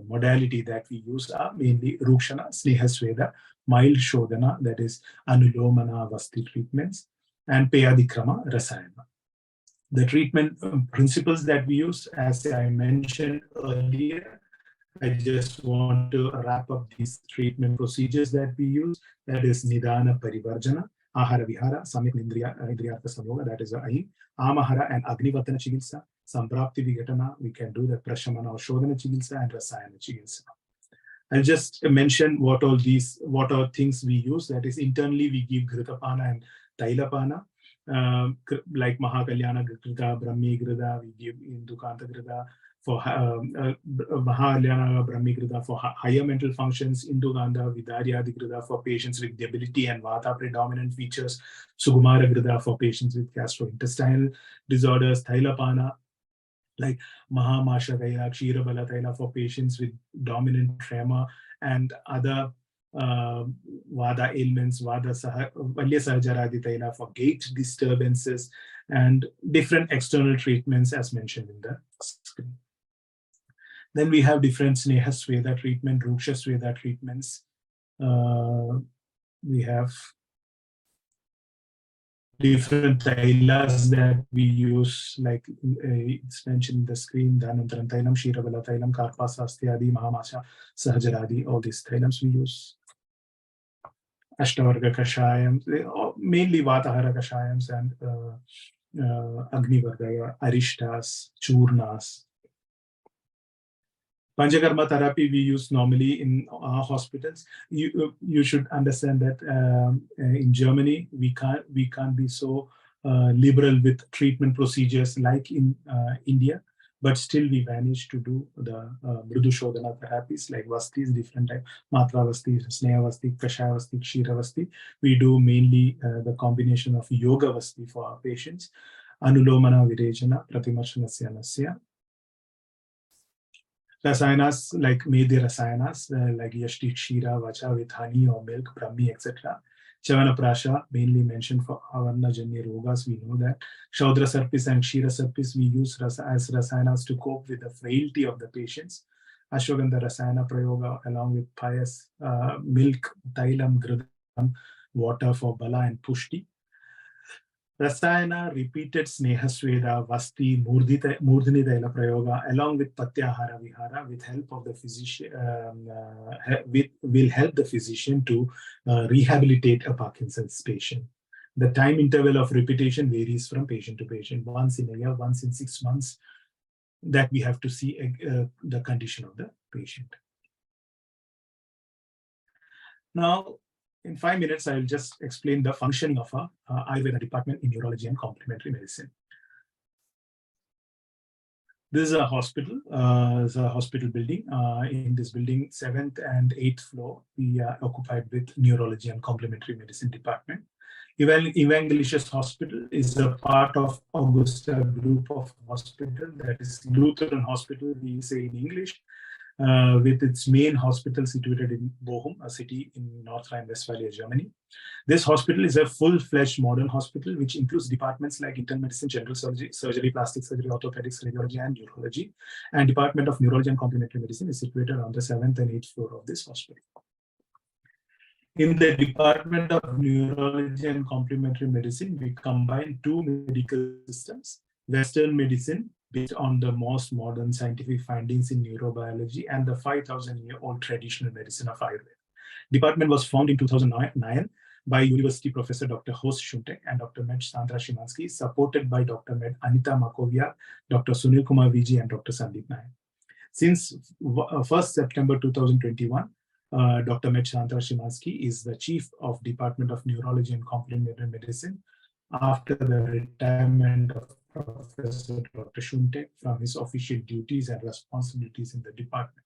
modality that we use are mainly Rukshana, Sneha Sweda, mild Shodhana, that is Anulomana Vasti treatments, and Peyadikrama Rasayana. The treatment principles that we use, as I mentioned earlier, I just want to wrap up these treatment procedures that we use. That is Nidana Parivarjana, Ahara Vihara, Samyak Indriyartha Samyoga, that is Ahi, Amahara and Agnivatana Chikitsa, Samprapti Vigatana, we can do the Prashamana or Shodhana Chikitsa and Rasayana Chikitsa. I'll just mention what are things we use. That is, internally we give Gritapana and Tailapana. Like Mahakalyana Grita, Brahmi Grida, we give Indukanta Grida for Mahakalyana Brahmi Grida for higher mental functions, Induganda Vidaryadi Grida for patients with debility and Vata predominant features, Sugumara Grida for patients with gastrointestinal disorders, Tailapana like Mahamasha Taila, Kshirabala Taila for patients with dominant tremor and other Vada ailments, Valya Sahajaradi Taila for gait disturbances, and different external treatments as mentioned in the screen. Then we have different Sneha Sweda treatment, Ruksha Sweda treatments. We have different tailas that we use, like it's mentioned in the screen, Dhanantaram Tailam, Shirabala Tailam, Karpa Sastyadi, Mahamasha, Sahajaradi, all these tailams we use. Ashtavarga Kashayam, mainly Vatahara Kashayams and Agnivarga, Arishtas, Churnas. Panchakarma therapy we use normally in our hospitals. You should understand that in Germany we can't be so liberal with treatment procedures like in India, but still we manage to do the Mridu Shodhana therapies like Vastis, different type, Matra Vasti, Sneha Vasti, Kashaya Vasti, Kshira Vasti. We do mainly the combination of Yoga Vasti for our patients. Anulomana Virejana, Pratimarshana Nasya. Rasayanas like Medhi Rasayanas, like Yashti Kshira, Vacha with honey or milk, Brahmi, etc. Chavana Prasha, mainly mentioned for Avarna Janya Rogas, we know that. Shaudra Sarpis and Kshira Sarpis we use as Rasayanas to cope with the frailty of the patients. Ashwagandha Rasayana Prayoga along with pious milk, Tailam, Gridam, water for Bala and Pushti. Rasayana, repeated Sneha Sweda, Vasti, Murdhini Taila Prayoga, along with Patyahara Vihara, with help of the physician, will help the physician to rehabilitate a Parkinson's patient. The time interval of repetition varies from patient to patient, once in a year, once in 6 months, that we have to see the condition of the patient. Now, in 5 minutes, I'll just explain the functioning of our Ayurveda department in neurology and complementary medicine. This is a hospital. It's a hospital building. In this building, 7th and 8th floor, we are occupied with neurology and complementary medicine department. Evangelicious Hospital is a part of Augusta group of hospital, that is Lutheran Hospital, we say in English. With its main hospital situated in Bochum, a city in North Rhine-Westphalia, Germany. This hospital is a full-fledged modern hospital which includes departments like internal medicine, general surgery, plastic surgery, orthopedics, radiology, and neurology. And Department of Neurology and Complementary Medicine is situated on the 7th and 8th floor of this hospital. In the Department of Neurology and Complementary Medicine, we combine two medical systems, Western medicine, based on the most modern scientific findings in neurobiology, and the 5,000-year-old traditional medicine of Ayurveda. Department was formed in 2009 by University Professor Dr. Horst Schuntek and Dr. Med Sandra Szymanski, supported by Dr. Med Anita Makovia, Dr. Sunil Kumar Viji, and Dr. Sandeep Nair. Since 1st September 2021, Dr. Med Sandra Szymanski is the Chief of Department of Neurology and Complementary Medicine after the retirement of Professor Dr. Shunte from his official duties and responsibilities in the department.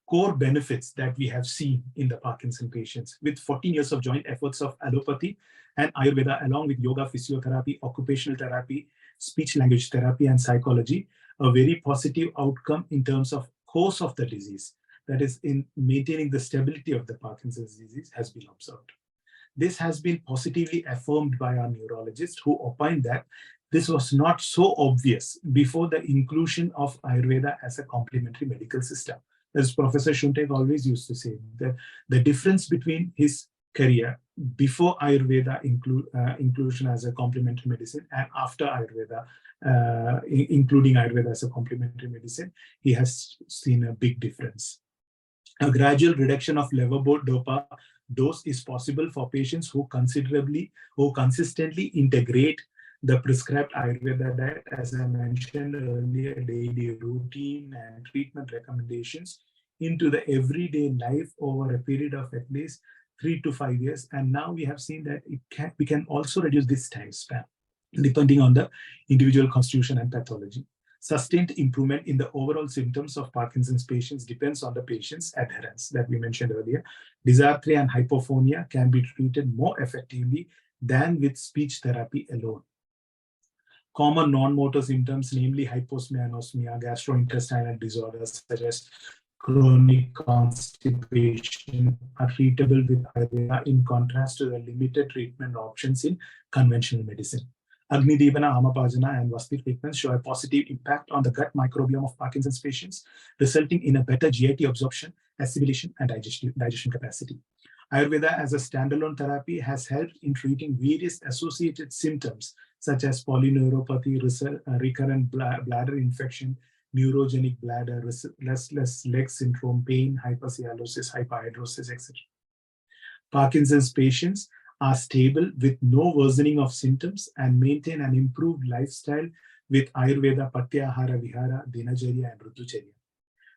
Core benefits that we have seen in the Parkinson patients with 14 years of joint efforts of allopathy and Ayurveda, along with yoga, physiotherapy, occupational therapy, speech language therapy, and psychology, a very positive outcome in terms of course of the disease, that is in maintaining the stability of the Parkinson's disease, has been observed. This has been positively affirmed by our neurologist, who opined that this was not so obvious before the inclusion of Ayurveda as a complementary medical system. As Professor Shuntek always used to say, that the difference between his career before Ayurveda inclusion as a complementary medicine and after Ayurveda, including Ayurveda as a complementary medicine, he has seen a big difference. A gradual reduction of levodopa dose is possible for patients who consistently integrate the prescribed Ayurveda diet, as I mentioned earlier, daily routine and treatment recommendations into the everyday life over a period of at least 3 to 5 years. And now we have seen that we can also reduce this time span depending on the individual constitution and pathology. Sustained improvement in the overall symptoms of Parkinson's patients depends on the patient's adherence that we mentioned earlier. Dysarthria and hypophonia can be treated more effectively than with speech therapy alone. Common non-motor symptoms, namely hyposmia, anosmia, gastrointestinal disorders such as chronic constipation, are treatable with Ayurveda in contrast to the limited treatment options in conventional medicine. Agni Devana, Amapajana, and Vasti treatments show a positive impact on the gut microbiome of Parkinson's patients, resulting in a better GIT absorption, assimilation, and digestion capacity. Ayurveda as a standalone therapy has helped in treating various associated symptoms such as polyneuropathy, recurrent bladder infection, neurogenic bladder, restless leg syndrome, pain, hypercyanosis, hyperhidrosis, etc. Parkinson's patients are stable with no worsening of symptoms and maintain an improved lifestyle with Ayurveda, Patyahara, Vihara, Dinacharya, and Rutucharya.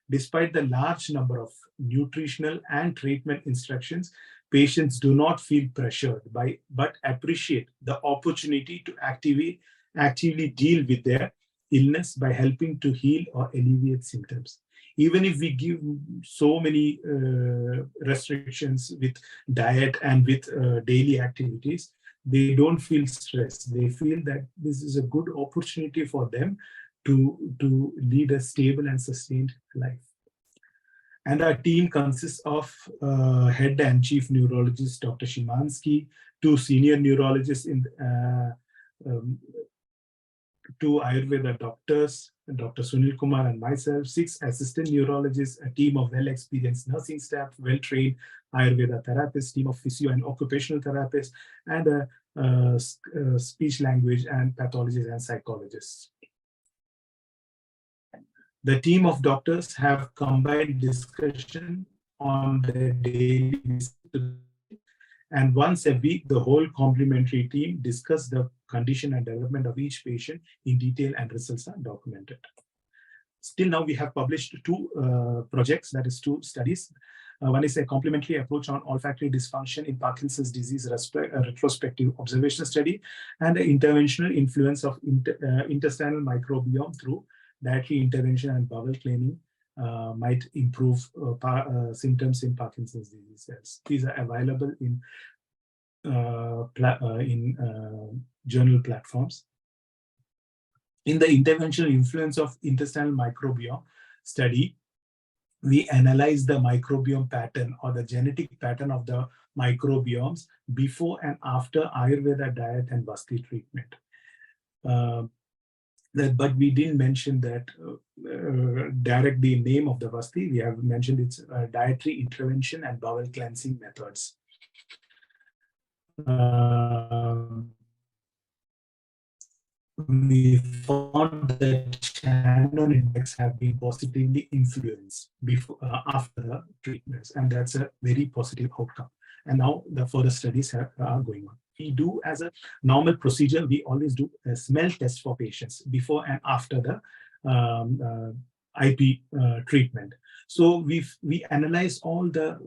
Despite the large number of nutritional and treatment instructions, patients do not feel pressured but appreciate the opportunity to actively deal with their illness by helping to heal or alleviate symptoms. Even if we give so many restrictions with diet and with daily activities, they don't feel stressed. They feel that this is a good opportunity for them to lead a stable and sustained life. And our team consists of head and chief neurologist, Dr. Shimansky, 2 senior neurologists, two Ayurveda doctors, Dr. Sunil Kumar and myself, 6 assistant neurologists, a team of well-experienced nursing staff, well-trained Ayurveda therapists, team of physio and occupational therapists, and a speech language and pathologists and psychologists. The team of doctors have combined discussion on their daily basis, and once a week, the whole complementary team discuss the condition and development of each patient in detail, and results are documented. Still now, we have published 2 projects, that is 2 studies. One is a complementary approach on olfactory dysfunction in Parkinson's disease retrospective observational study, and the interventional influence of intestinal microbiome through dietary intervention and bowel cleaning might improve symptoms in Parkinson's disease cells. These are available in journal platforms. In the interventional influence of intestinal microbiome study, we analyze the microbiome pattern or the genetic pattern of the microbiomes before and after Ayurveda diet and Vasti treatment. But we didn't mention that direct the name of the Vasti. We have mentioned its dietary intervention and bowel cleansing methods. We found that Shannon index have been positively influenced before after the treatments, and that's a very positive outcome. And now the further studies are going on. We do, as a normal procedure, we always do a smell test for patients before and after the IP treatment. So we analyze all the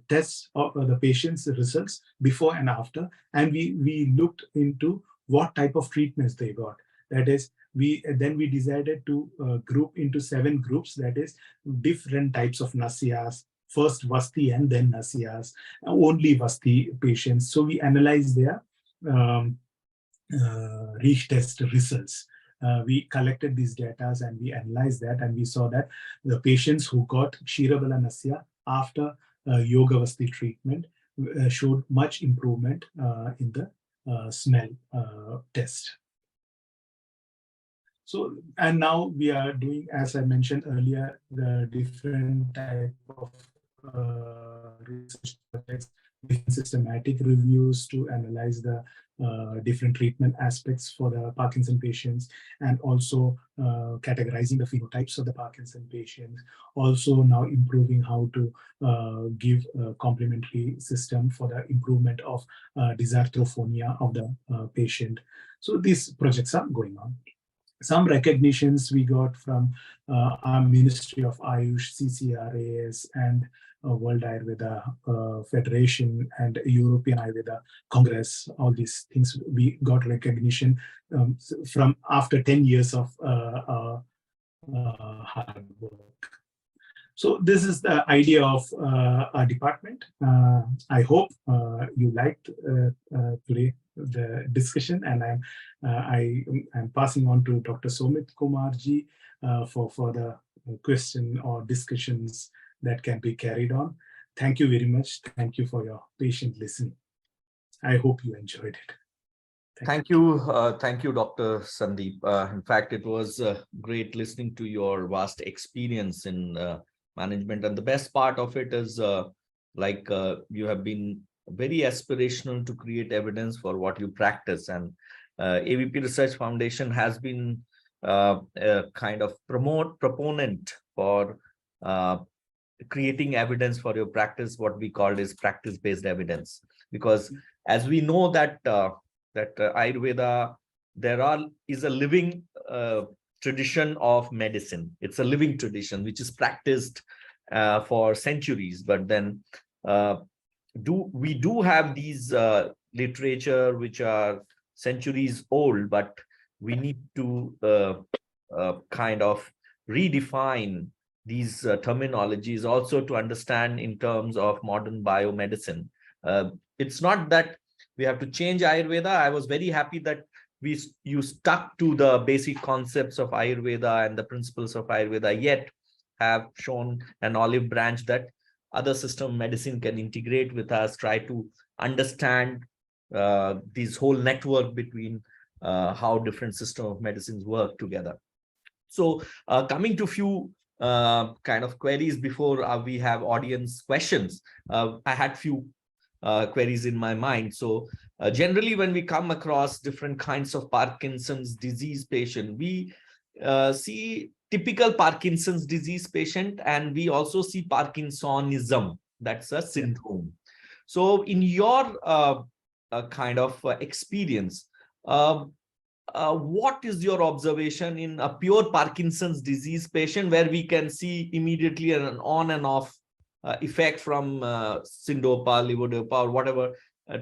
tests of the patient's results before and after, and we looked into what type of treatments they got. That is, we decided to group into 7 groups, that is different types of nasyas, first Vasti and then nasyas, only Vasti patients. So we analyzed their reach test results. We collected these data and we analyzed that, and we saw that the patients who got Ksheerabala Nasya after Yoga Vasti treatment showed much improvement in the smell test. So, and now we are doing, as I mentioned earlier, the different type of research projects, different systematic reviews to analyze the different treatment aspects for the Parkinson patients, and also categorizing the phenotypes of the Parkinson patients. Also now improving how to give a complementary system for the improvement of dysarthrophonia of the patient. So these projects are going on. Some recognitions we got from our Ministry of Ayush, CCRAS, and World Ayurveda Federation and European Ayurveda Congress. All these things we got recognition from after 10 years of hard work. So this is the idea of our department. I hope you liked today the discussion, and I'm passing on to Dr. Somit Kumarji for further question or discussions that can be carried on. Thank you very much. Thank you for your patient listening. I hope you enjoyed it. Thank you, Dr. Sandeep. In fact, it was great listening to your vast experience in management, and the best part of it is you have been very aspirational to create evidence for what you practice, and AVP Research Foundation has been a kind of proponent for creating evidence for your practice, what we call is practice-based evidence, because as we know that Ayurveda is a living tradition of medicine. It's a living tradition which is practiced for centuries. But then we do have these literature which are centuries old, but we need to kind of redefine these terminologies also to understand in terms of modern biomedicine. It's not that we have to change Ayurveda. I was very happy that you stuck to the basic concepts of Ayurveda and the principles of Ayurveda, yet have shown an olive branch that other system medicine can integrate with us, try to understand this whole network between how different system of medicines work together. So coming to few kind of queries before we have audience questions. I had few queries in my mind. So generally, when we come across different kinds of Parkinson's disease patient, we see typical Parkinson's disease patient, and we also see Parkinsonism. That's a syndrome. So in your kind of experience, what is your observation in a pure Parkinson's disease patient, where we can see immediately an on and off effect from syndopa, levodopa, or whatever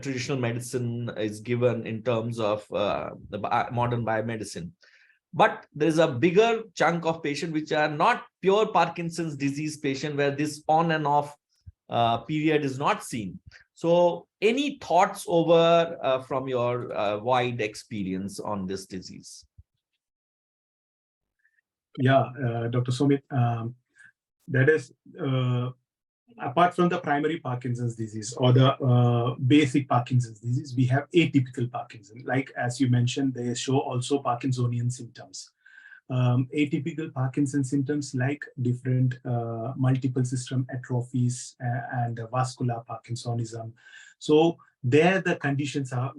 traditional medicine is given in terms of the modern biomedicine? But there's a bigger chunk of patients which are not pure Parkinson's disease patient, where this on and off period is not seen. So any thoughts over from your wide experience on this disease? Yeah, Dr. Somit, that is, apart from the primary Parkinson's disease or the basic Parkinson's disease, we have atypical Parkinson. Like, as you mentioned, they show also Parkinsonian symptoms. Atypical Parkinson symptoms like different multiple system atrophies and vascular Parkinsonism. So there the conditions are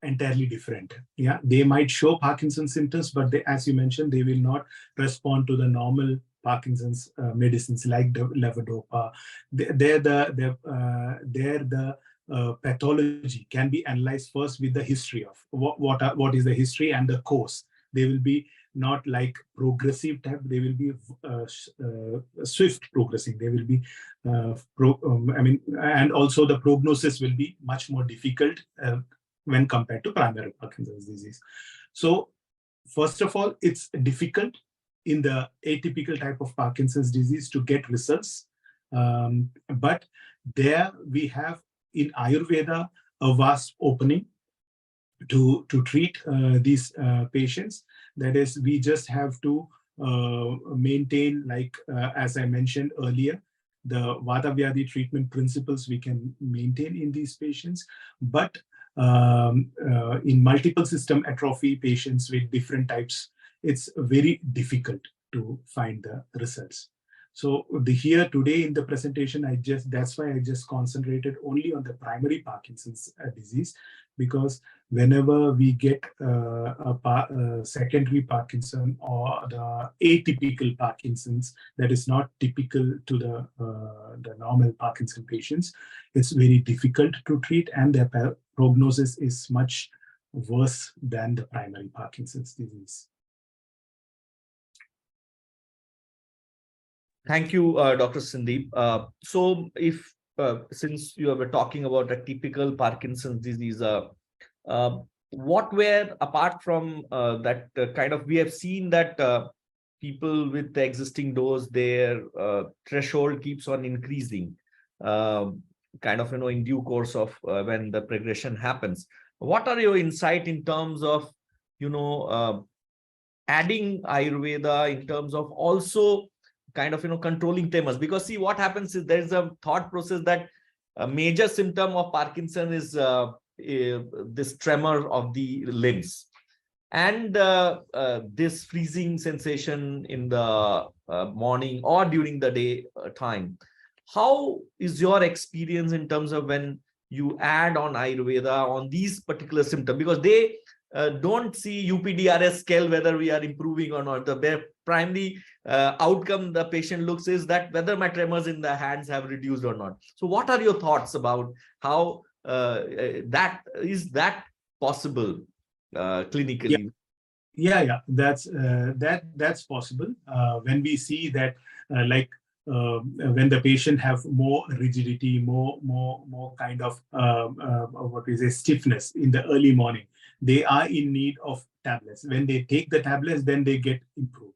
entirely different. Yeah, they might show Parkinson symptoms, but they, as you mentioned, they will not respond to the normal Parkinson's medicines like the levodopa. The pathology can be analyzed first with the history of what is the history and the cause. They will be not like progressive type. They will be swift progressing. They will be and also the prognosis will be much more difficult when compared to primary Parkinson's disease. So first of all, it's difficult in the atypical type of Parkinson's disease to get results. But there we have in Ayurveda a vast opening to treat these patients. That is, we just have to maintain, like as I mentioned earlier, the Vata Vyadhi treatment principles we can maintain in these patients. But in multiple system atrophy patients with different types, it's very difficult to find the results. So here today in the presentation, that's why I just concentrated only on the primary Parkinson's disease, because whenever we get a secondary Parkinson or the atypical Parkinson's that is not typical to the normal Parkinson patients, it's very difficult to treat, and their prognosis is much worse than the primary Parkinson's disease. Thank you, Dr. Sandeep. So if since you were talking about a typical Parkinson's disease, what were, apart from that kind of, we have seen that people with the existing dose, their threshold keeps on increasing, kind of, in due course of when the progression happens. What are your insight in terms of, adding Ayurveda in terms of also kind of, controlling tremors? Because see, what happens is there is a thought process that a major symptom of Parkinson is this tremor of the limbs, and this freezing sensation in the morning or during the day time. How is your experience in terms of when you add on Ayurveda on these particular symptoms? Because they don't see UPDRS scale whether we are improving or not. The primary outcome the patient looks is that whether my tremors in the hands have reduced or not. So what are your thoughts about how that is that possible clinically? Yeah, that's possible. When we see that, when the patient have more rigidity, more kind of what we say stiffness in the early morning, they are in need of tablets. When they take the tablets, then they get improved.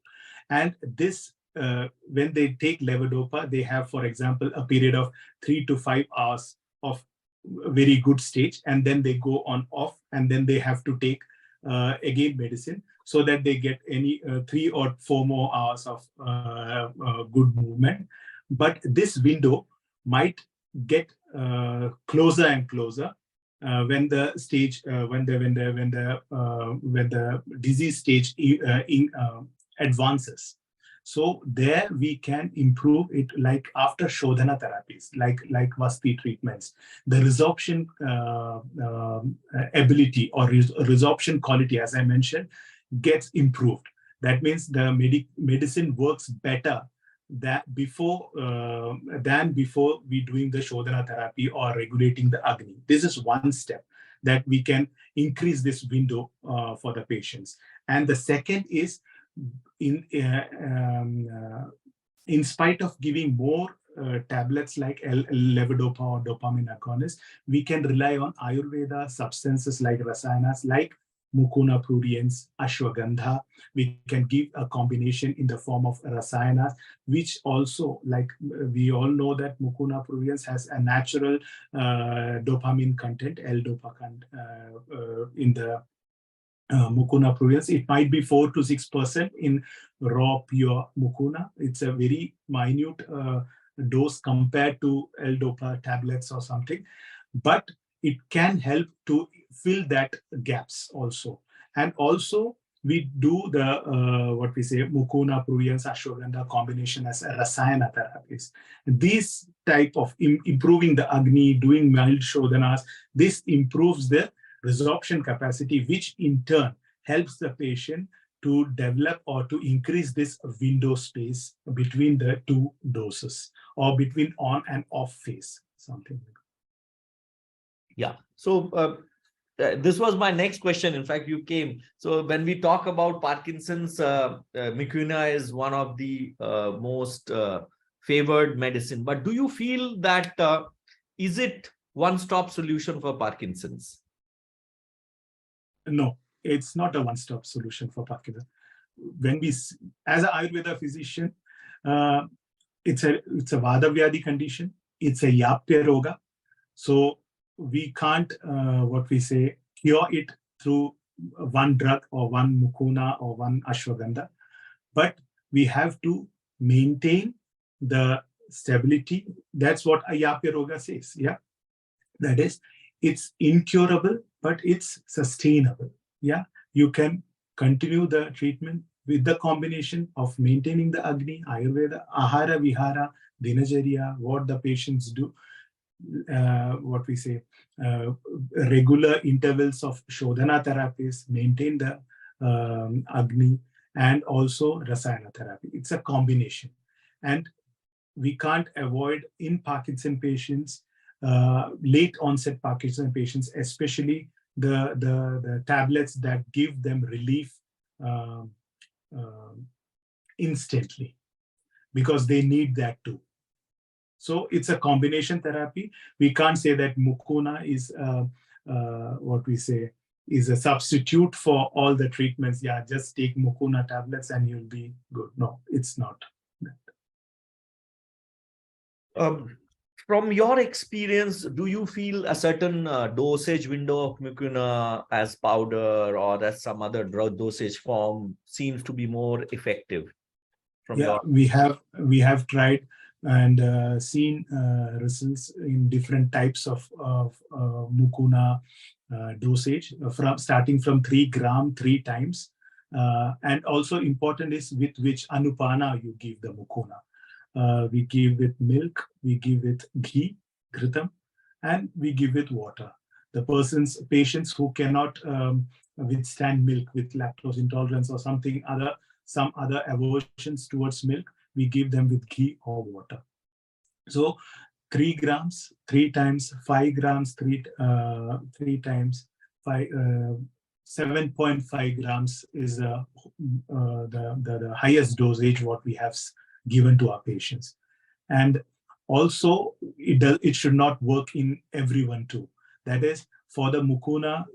And this, when they take levodopa, they have, for example, a period of 3 to 5 hours of very good stage, and then they go on off, and then they have to take again medicine, so that they get any 3 or 4 more hours of good movement. But this window might get closer and closer when the stage, when the disease stage advances. So there we can improve it, like after Shodhana therapies, like Vasti treatments. The resorption ability or resorption quality, as I mentioned, gets improved. That means the medicine works better than before we doing the Shodhana therapy or regulating the Agni. This is one step that we can increase this window for the patients. And the second is, in spite of giving more tablets like levodopa or dopamine agonist, we can rely on Ayurveda substances like rasayanas, like Mucuna pruriens, ashwagandha. We can give a combination in the form of rasayanas, which also, like we all know that Mucuna pruriens has a natural dopamine content, L-dopa in the Mucuna pruriens. It might be 4 to 6% in raw pure Mucuna. It's a very minute dose compared to L-dopa tablets or something, but it can help to fill that gaps also. And also we do the what we say Mucuna pruriens ashwagandha combination as a rasayana therapies. These type of improving the Agni, doing mild shodhanas, this improves the resorption capacity, which in turn helps the patient to develop or to increase this window space between the 2 doses, or between on and off phase, something like that. Yeah. So this was my next question. In fact, you came. So when we talk about Parkinson's, Mucuna is one of the most favored medicine. But do you feel that is it one-stop solution for Parkinson's? No, it's not a one-stop solution for Parkinson. When we, as an Ayurveda physician, uh, it's a Vada Vyadhi condition. It's a Yapya Roga. So we can't, what we say, cure it through one drug or one mukuna or one ashwagandha, but we have to maintain the stability. That's what Ayapya Roga says. Yeah, that is, it's incurable, but it's sustainable. Yeah, you can continue the treatment with the combination of maintaining the Agni, Ayurveda, Ahara, Vihara, Dinacharya, what the patients do, what we say, regular intervals of Shodhana therapies, maintain the Agni, and also Rasayana therapy. It's a combination. And we can't avoid in Parkinson patients, late onset Parkinson patients, especially the tablets that give them relief uh, instantly, because they need that too. So it's a combination therapy. We can't say that Mukuna is what we say is a substitute for all the treatments. Yeah, just take Mukuna tablets and you'll be good. No, it's not. From your experience, do you feel a certain dosage window of mucuna as powder or as some other drug dosage form seems to be more effective? From Yeah, we have tried and seen results in different types of mucuna dosage, from starting from 3 gram 3 times, and also important is with which anupana you give the mucuna. We give with milk, we give with ghee, ghritam, and we give with water. The patients who cannot withstand milk with lactose intolerance or some other aversions towards milk, we give them with ghee or water. So 3 grams 3 times, 5 grams 3 times, 7.5 grams is the highest dosage what we have given to our patients. And also it should not work in everyone too. That is, for the mukuna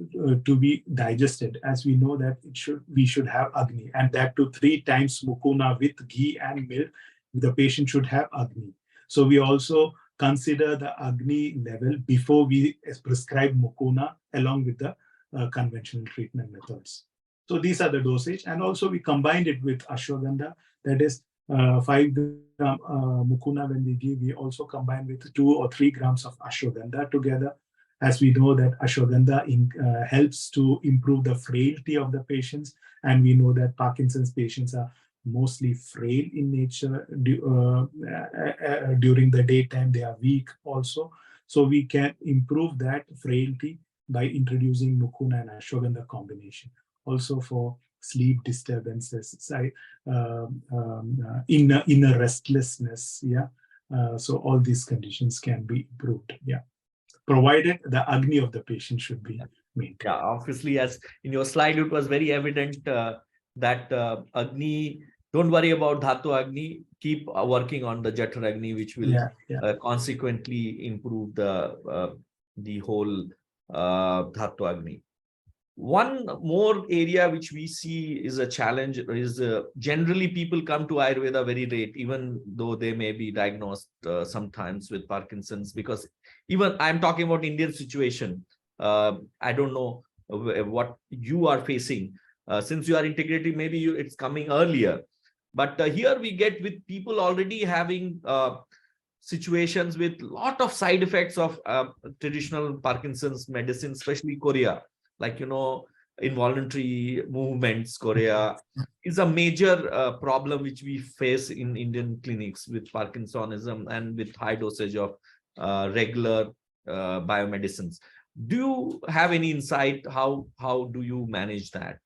to be digested, as we know that we should have Agni, and that to 3 times mukuna with ghee and milk, the patient should have Agni. So we also consider the Agni level before we prescribe mukuna along with the conventional treatment methods. So these are the dosage, and also we combined it with ashwagandha. That is 5 gram mukuna when we give, we also combine with 2 or 3 grams of ashwagandha together, as we know that ashwagandha helps to improve the frailty of the patients, and we know that Parkinson's patients are mostly frail in nature. During the daytime they are weak also, so we can improve that frailty by introducing mukuna and ashwagandha combination. Also for sleep disturbances, inner restlessness, yeah. So all these conditions can be improved, yeah, provided the Agni of the patient should be maintained. Yeah, obviously, as in your slide, it was very evident that Agni, don't worry about Dhatu Agni, keep working on the Jatar Agni, which will consequently improve the whole Dhatu Agni. One more area which we see is a challenge is generally people come to Ayurveda very late, even though they may be diagnosed sometimes with Parkinson's, because even I'm talking about Indian situation. I don't know what you are facing. Since you are integrative, maybe it's coming earlier. But here we get with people already having situations with lot of side effects of traditional Parkinson's medicine, especially Korea. Like, involuntary movements, Korea is a major problem which we face in Indian clinics with Parkinsonism and with high dosage of regular biomedicines. Do you have any insight? How do you manage that?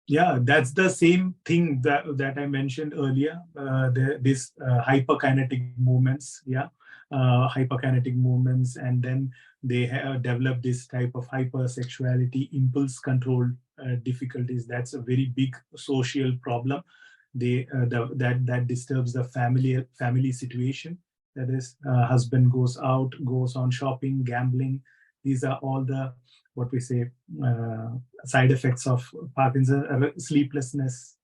Yeah, that's the same thing that I mentioned earlier. This hyperkinetic movements, hyperkinetic movements, and then they have developed this type of hypersexuality, impulse control difficulties. That's a very big social problem. That disturbs the family situation. That is, husband goes out, goes on shopping, gambling, These are all the, what we say, side effects of Parkinson: sleeplessness,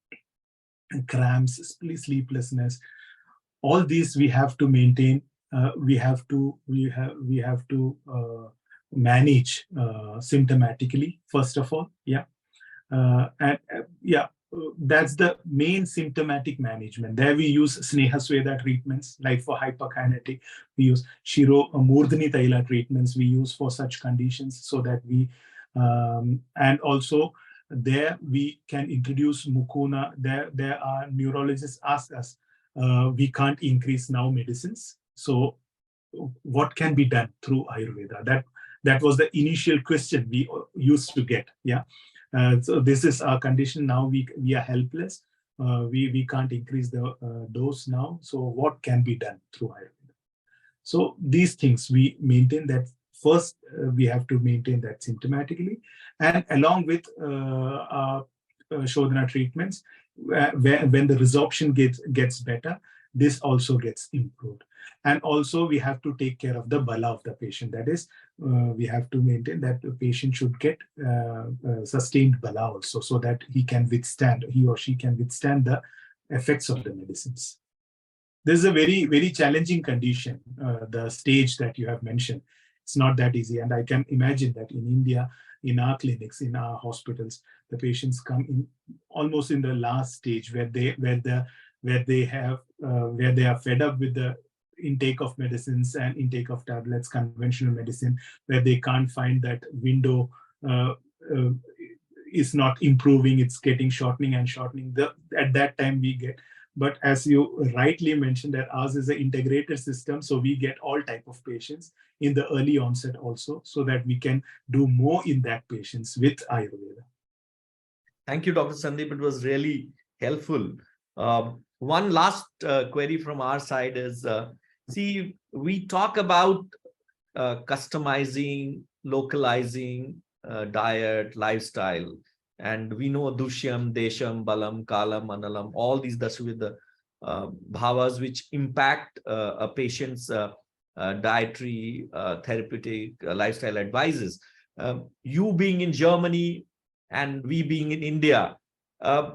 cramps, sleeplessness. All these we have to maintain. We have to manage symptomatically, first of all. Yeah. That's the main symptomatic management. There we use Sneha Sweda treatments, like for hyperkinetic. We use Shiro Murdhani Taila treatments we use for such conditions, so that we, and also there we can introduce Mukuna. There are neurologists ask us, we can't increase now medicines. So what can be done through Ayurveda? That was the initial question we used to get. Yeah. So this is our condition now. We are helpless. We can't increase the dose now. So what can be done through Ayurveda? So these things we maintain that first. We have to maintain that symptomatically, and along with our Shodhana treatments, when the resorption gets better, this also gets improved. And also we have to take care of the bala of the patient. That is, we have to maintain that the patient should get sustained bala also, so that he or she can withstand the effects of the medicines. This is a very, very challenging condition, the stage that you have mentioned. It's not that easy. And I can imagine that in India, in our clinics, in our hospitals, the patients come in almost in the last stage, where they are fed up with the intake of medicines and intake of tablets, conventional medicine, where they can't find that window is not improving, it's getting shortening and shortening. At that time we get, but as you rightly mentioned, that ours is an integrated system, so we get all type of patients in the early onset also, so that we can do more in that patients with Ayurveda. Thank you, Dr. Sandeep. It was really helpful. One last query from our side is, see, we talk about customizing, localizing diet, lifestyle, and we know Dushyam, Desham, Balam, Kalam, Manalam, all these Dashvidha bhavas which impact a patient's dietary, therapeutic, lifestyle advices. You being in Germany and we being in India,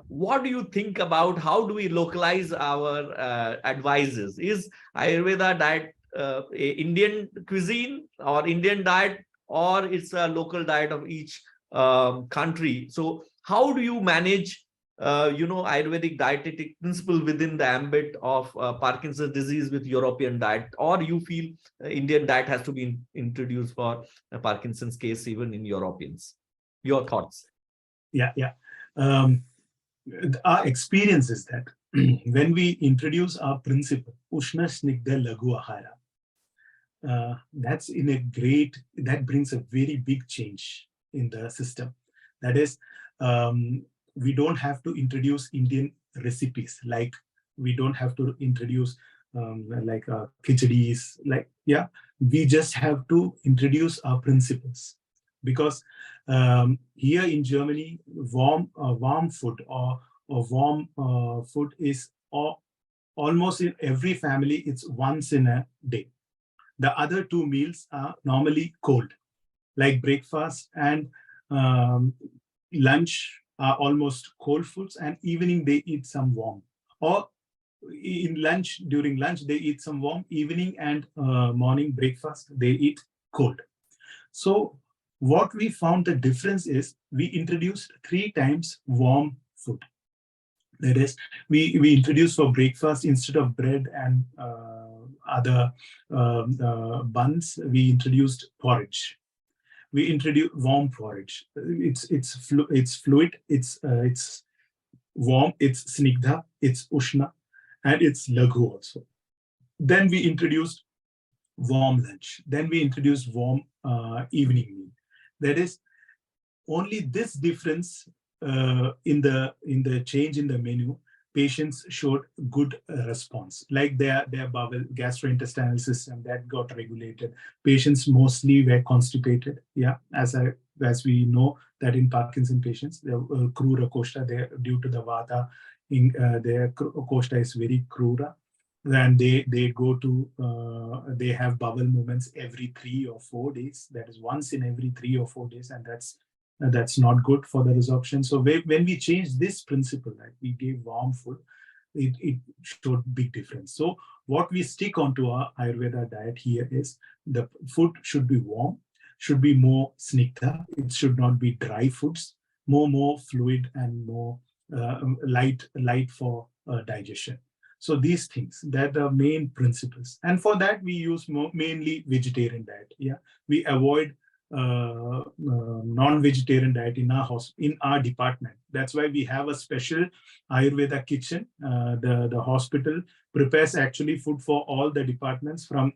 what do you think about how do we localize our advices? Is Ayurveda diet Indian cuisine or Indian diet, or it's a local diet of each country? So how do you manage Ayurvedic dietetic principle within the ambit of Parkinson's disease with European diet, or you feel Indian diet has to be introduced for Parkinson's case even in Europeans? Your thoughts? Yeah. Our experience is that when we introduce our principle, Ushna Snigdha Laghu Ahara, that brings a very big change in the system. That is, we don't have to introduce Indian recipes, like we don't have to introduce khichadis, we just have to introduce our principles. Because here in Germany, warm food or warm food is almost in every family, it's once in a day. The other two meals are normally cold, like breakfast and lunch are almost cold foods, and evening they eat some warm. Or during lunch they eat some warm, evening and morning breakfast they eat cold. So what we found the difference is we introduced 3 times warm food. That is, we introduced for breakfast, instead of bread and other buns, we introduced porridge. We introduced warm porridge. It's fluid. It's warm. It's snigdha. It's ushna, and it's laghu also. Then we introduced warm lunch. Then we introduced warm evening meal. That is, only this difference in the change in the menu, patients showed good response. Like their bowel, gastrointestinal system, that got regulated. Patients mostly were constipated. Yeah, as we know that in Parkinson patients, the krura koshta, due to the vata, their koshta is very krura. then they go to they have bowel movements every 3 or 4 days. That is once in every 3 or 4 days, and that's not good for the resorption. So when we change this principle, like we gave warm food, it showed big difference. So what we stick onto our Ayurveda diet here is the food should be warm, should be more snigdha. It should not be dry foods, more fluid and more light for digestion. So these things, that are main principles. And for that, we use mainly vegetarian diet. Yeah, we avoid non-vegetarian diet in our department. That's why we have a special Ayurveda kitchen. The hospital prepares actually food for all the departments, from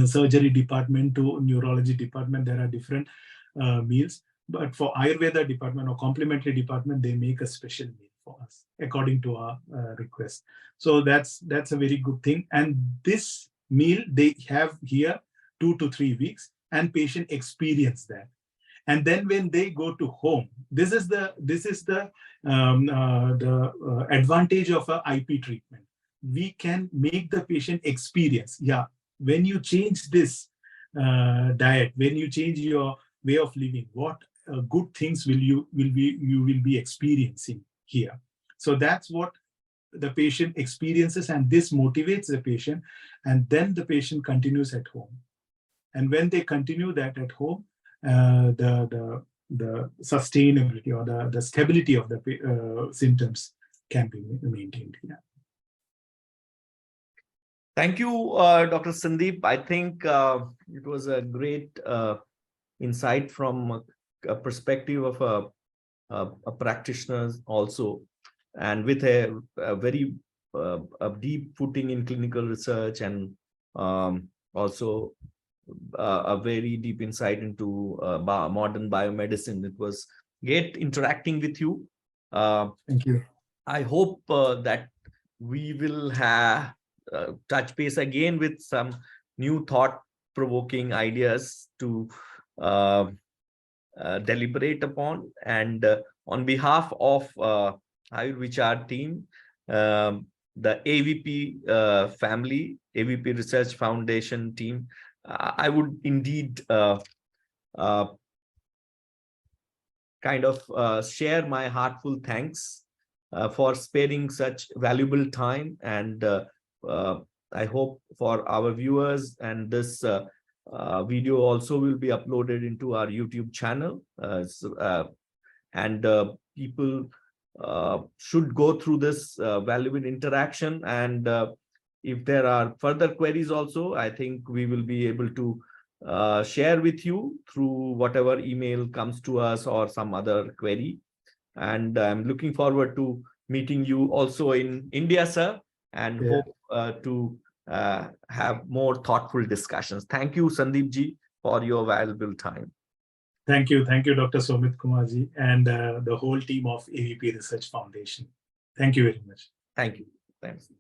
surgery department to neurology department. There are different meals, but for Ayurveda department or complementary department, they make a special meal for us according to our request. So that's a very good thing. And this meal they have here 2 to 3 weeks, and patient experience that. And then when they go to home, this is the advantage of a IP treatment. We can make the patient experience. Yeah, when you change this diet, when you change your way of living, what good things you will be experiencing here. So that's what the patient experiences, and this motivates the patient, and then the patient continues at home. And when they continue that at home, the sustainability or the stability of the symptoms can be maintained. Yeah. Thank you, Dr. Sandeep. I think it was a great insight from a perspective of a practitioner also, and with a very a deep footing in clinical research, and also a very deep insight into modern biomedicine. It was great interacting with you. Thank you. I hope that we will have touch base again with some new thought-provoking ideas to deliberate upon. And on behalf of Ayur Vichaar team, the AVP family, AVP Research Foundation team, I would indeed kind of share my heartfelt thanks for sparing such valuable time. And I hope for our viewers, and this video also will be uploaded into our YouTube channel. And people should go through this valuable interaction. And if there are further queries also, I think we will be able to share with you through whatever email comes to us or some other query. And I'm looking forward to meeting you also in India, sir, and hope to have more thoughtful discussions. Thank you, Sandeep ji, for your valuable time. Thank you, Dr. Somit Kumarji, and the whole team of AVP Research Foundation. Thank you very much. Thank you. Thanks.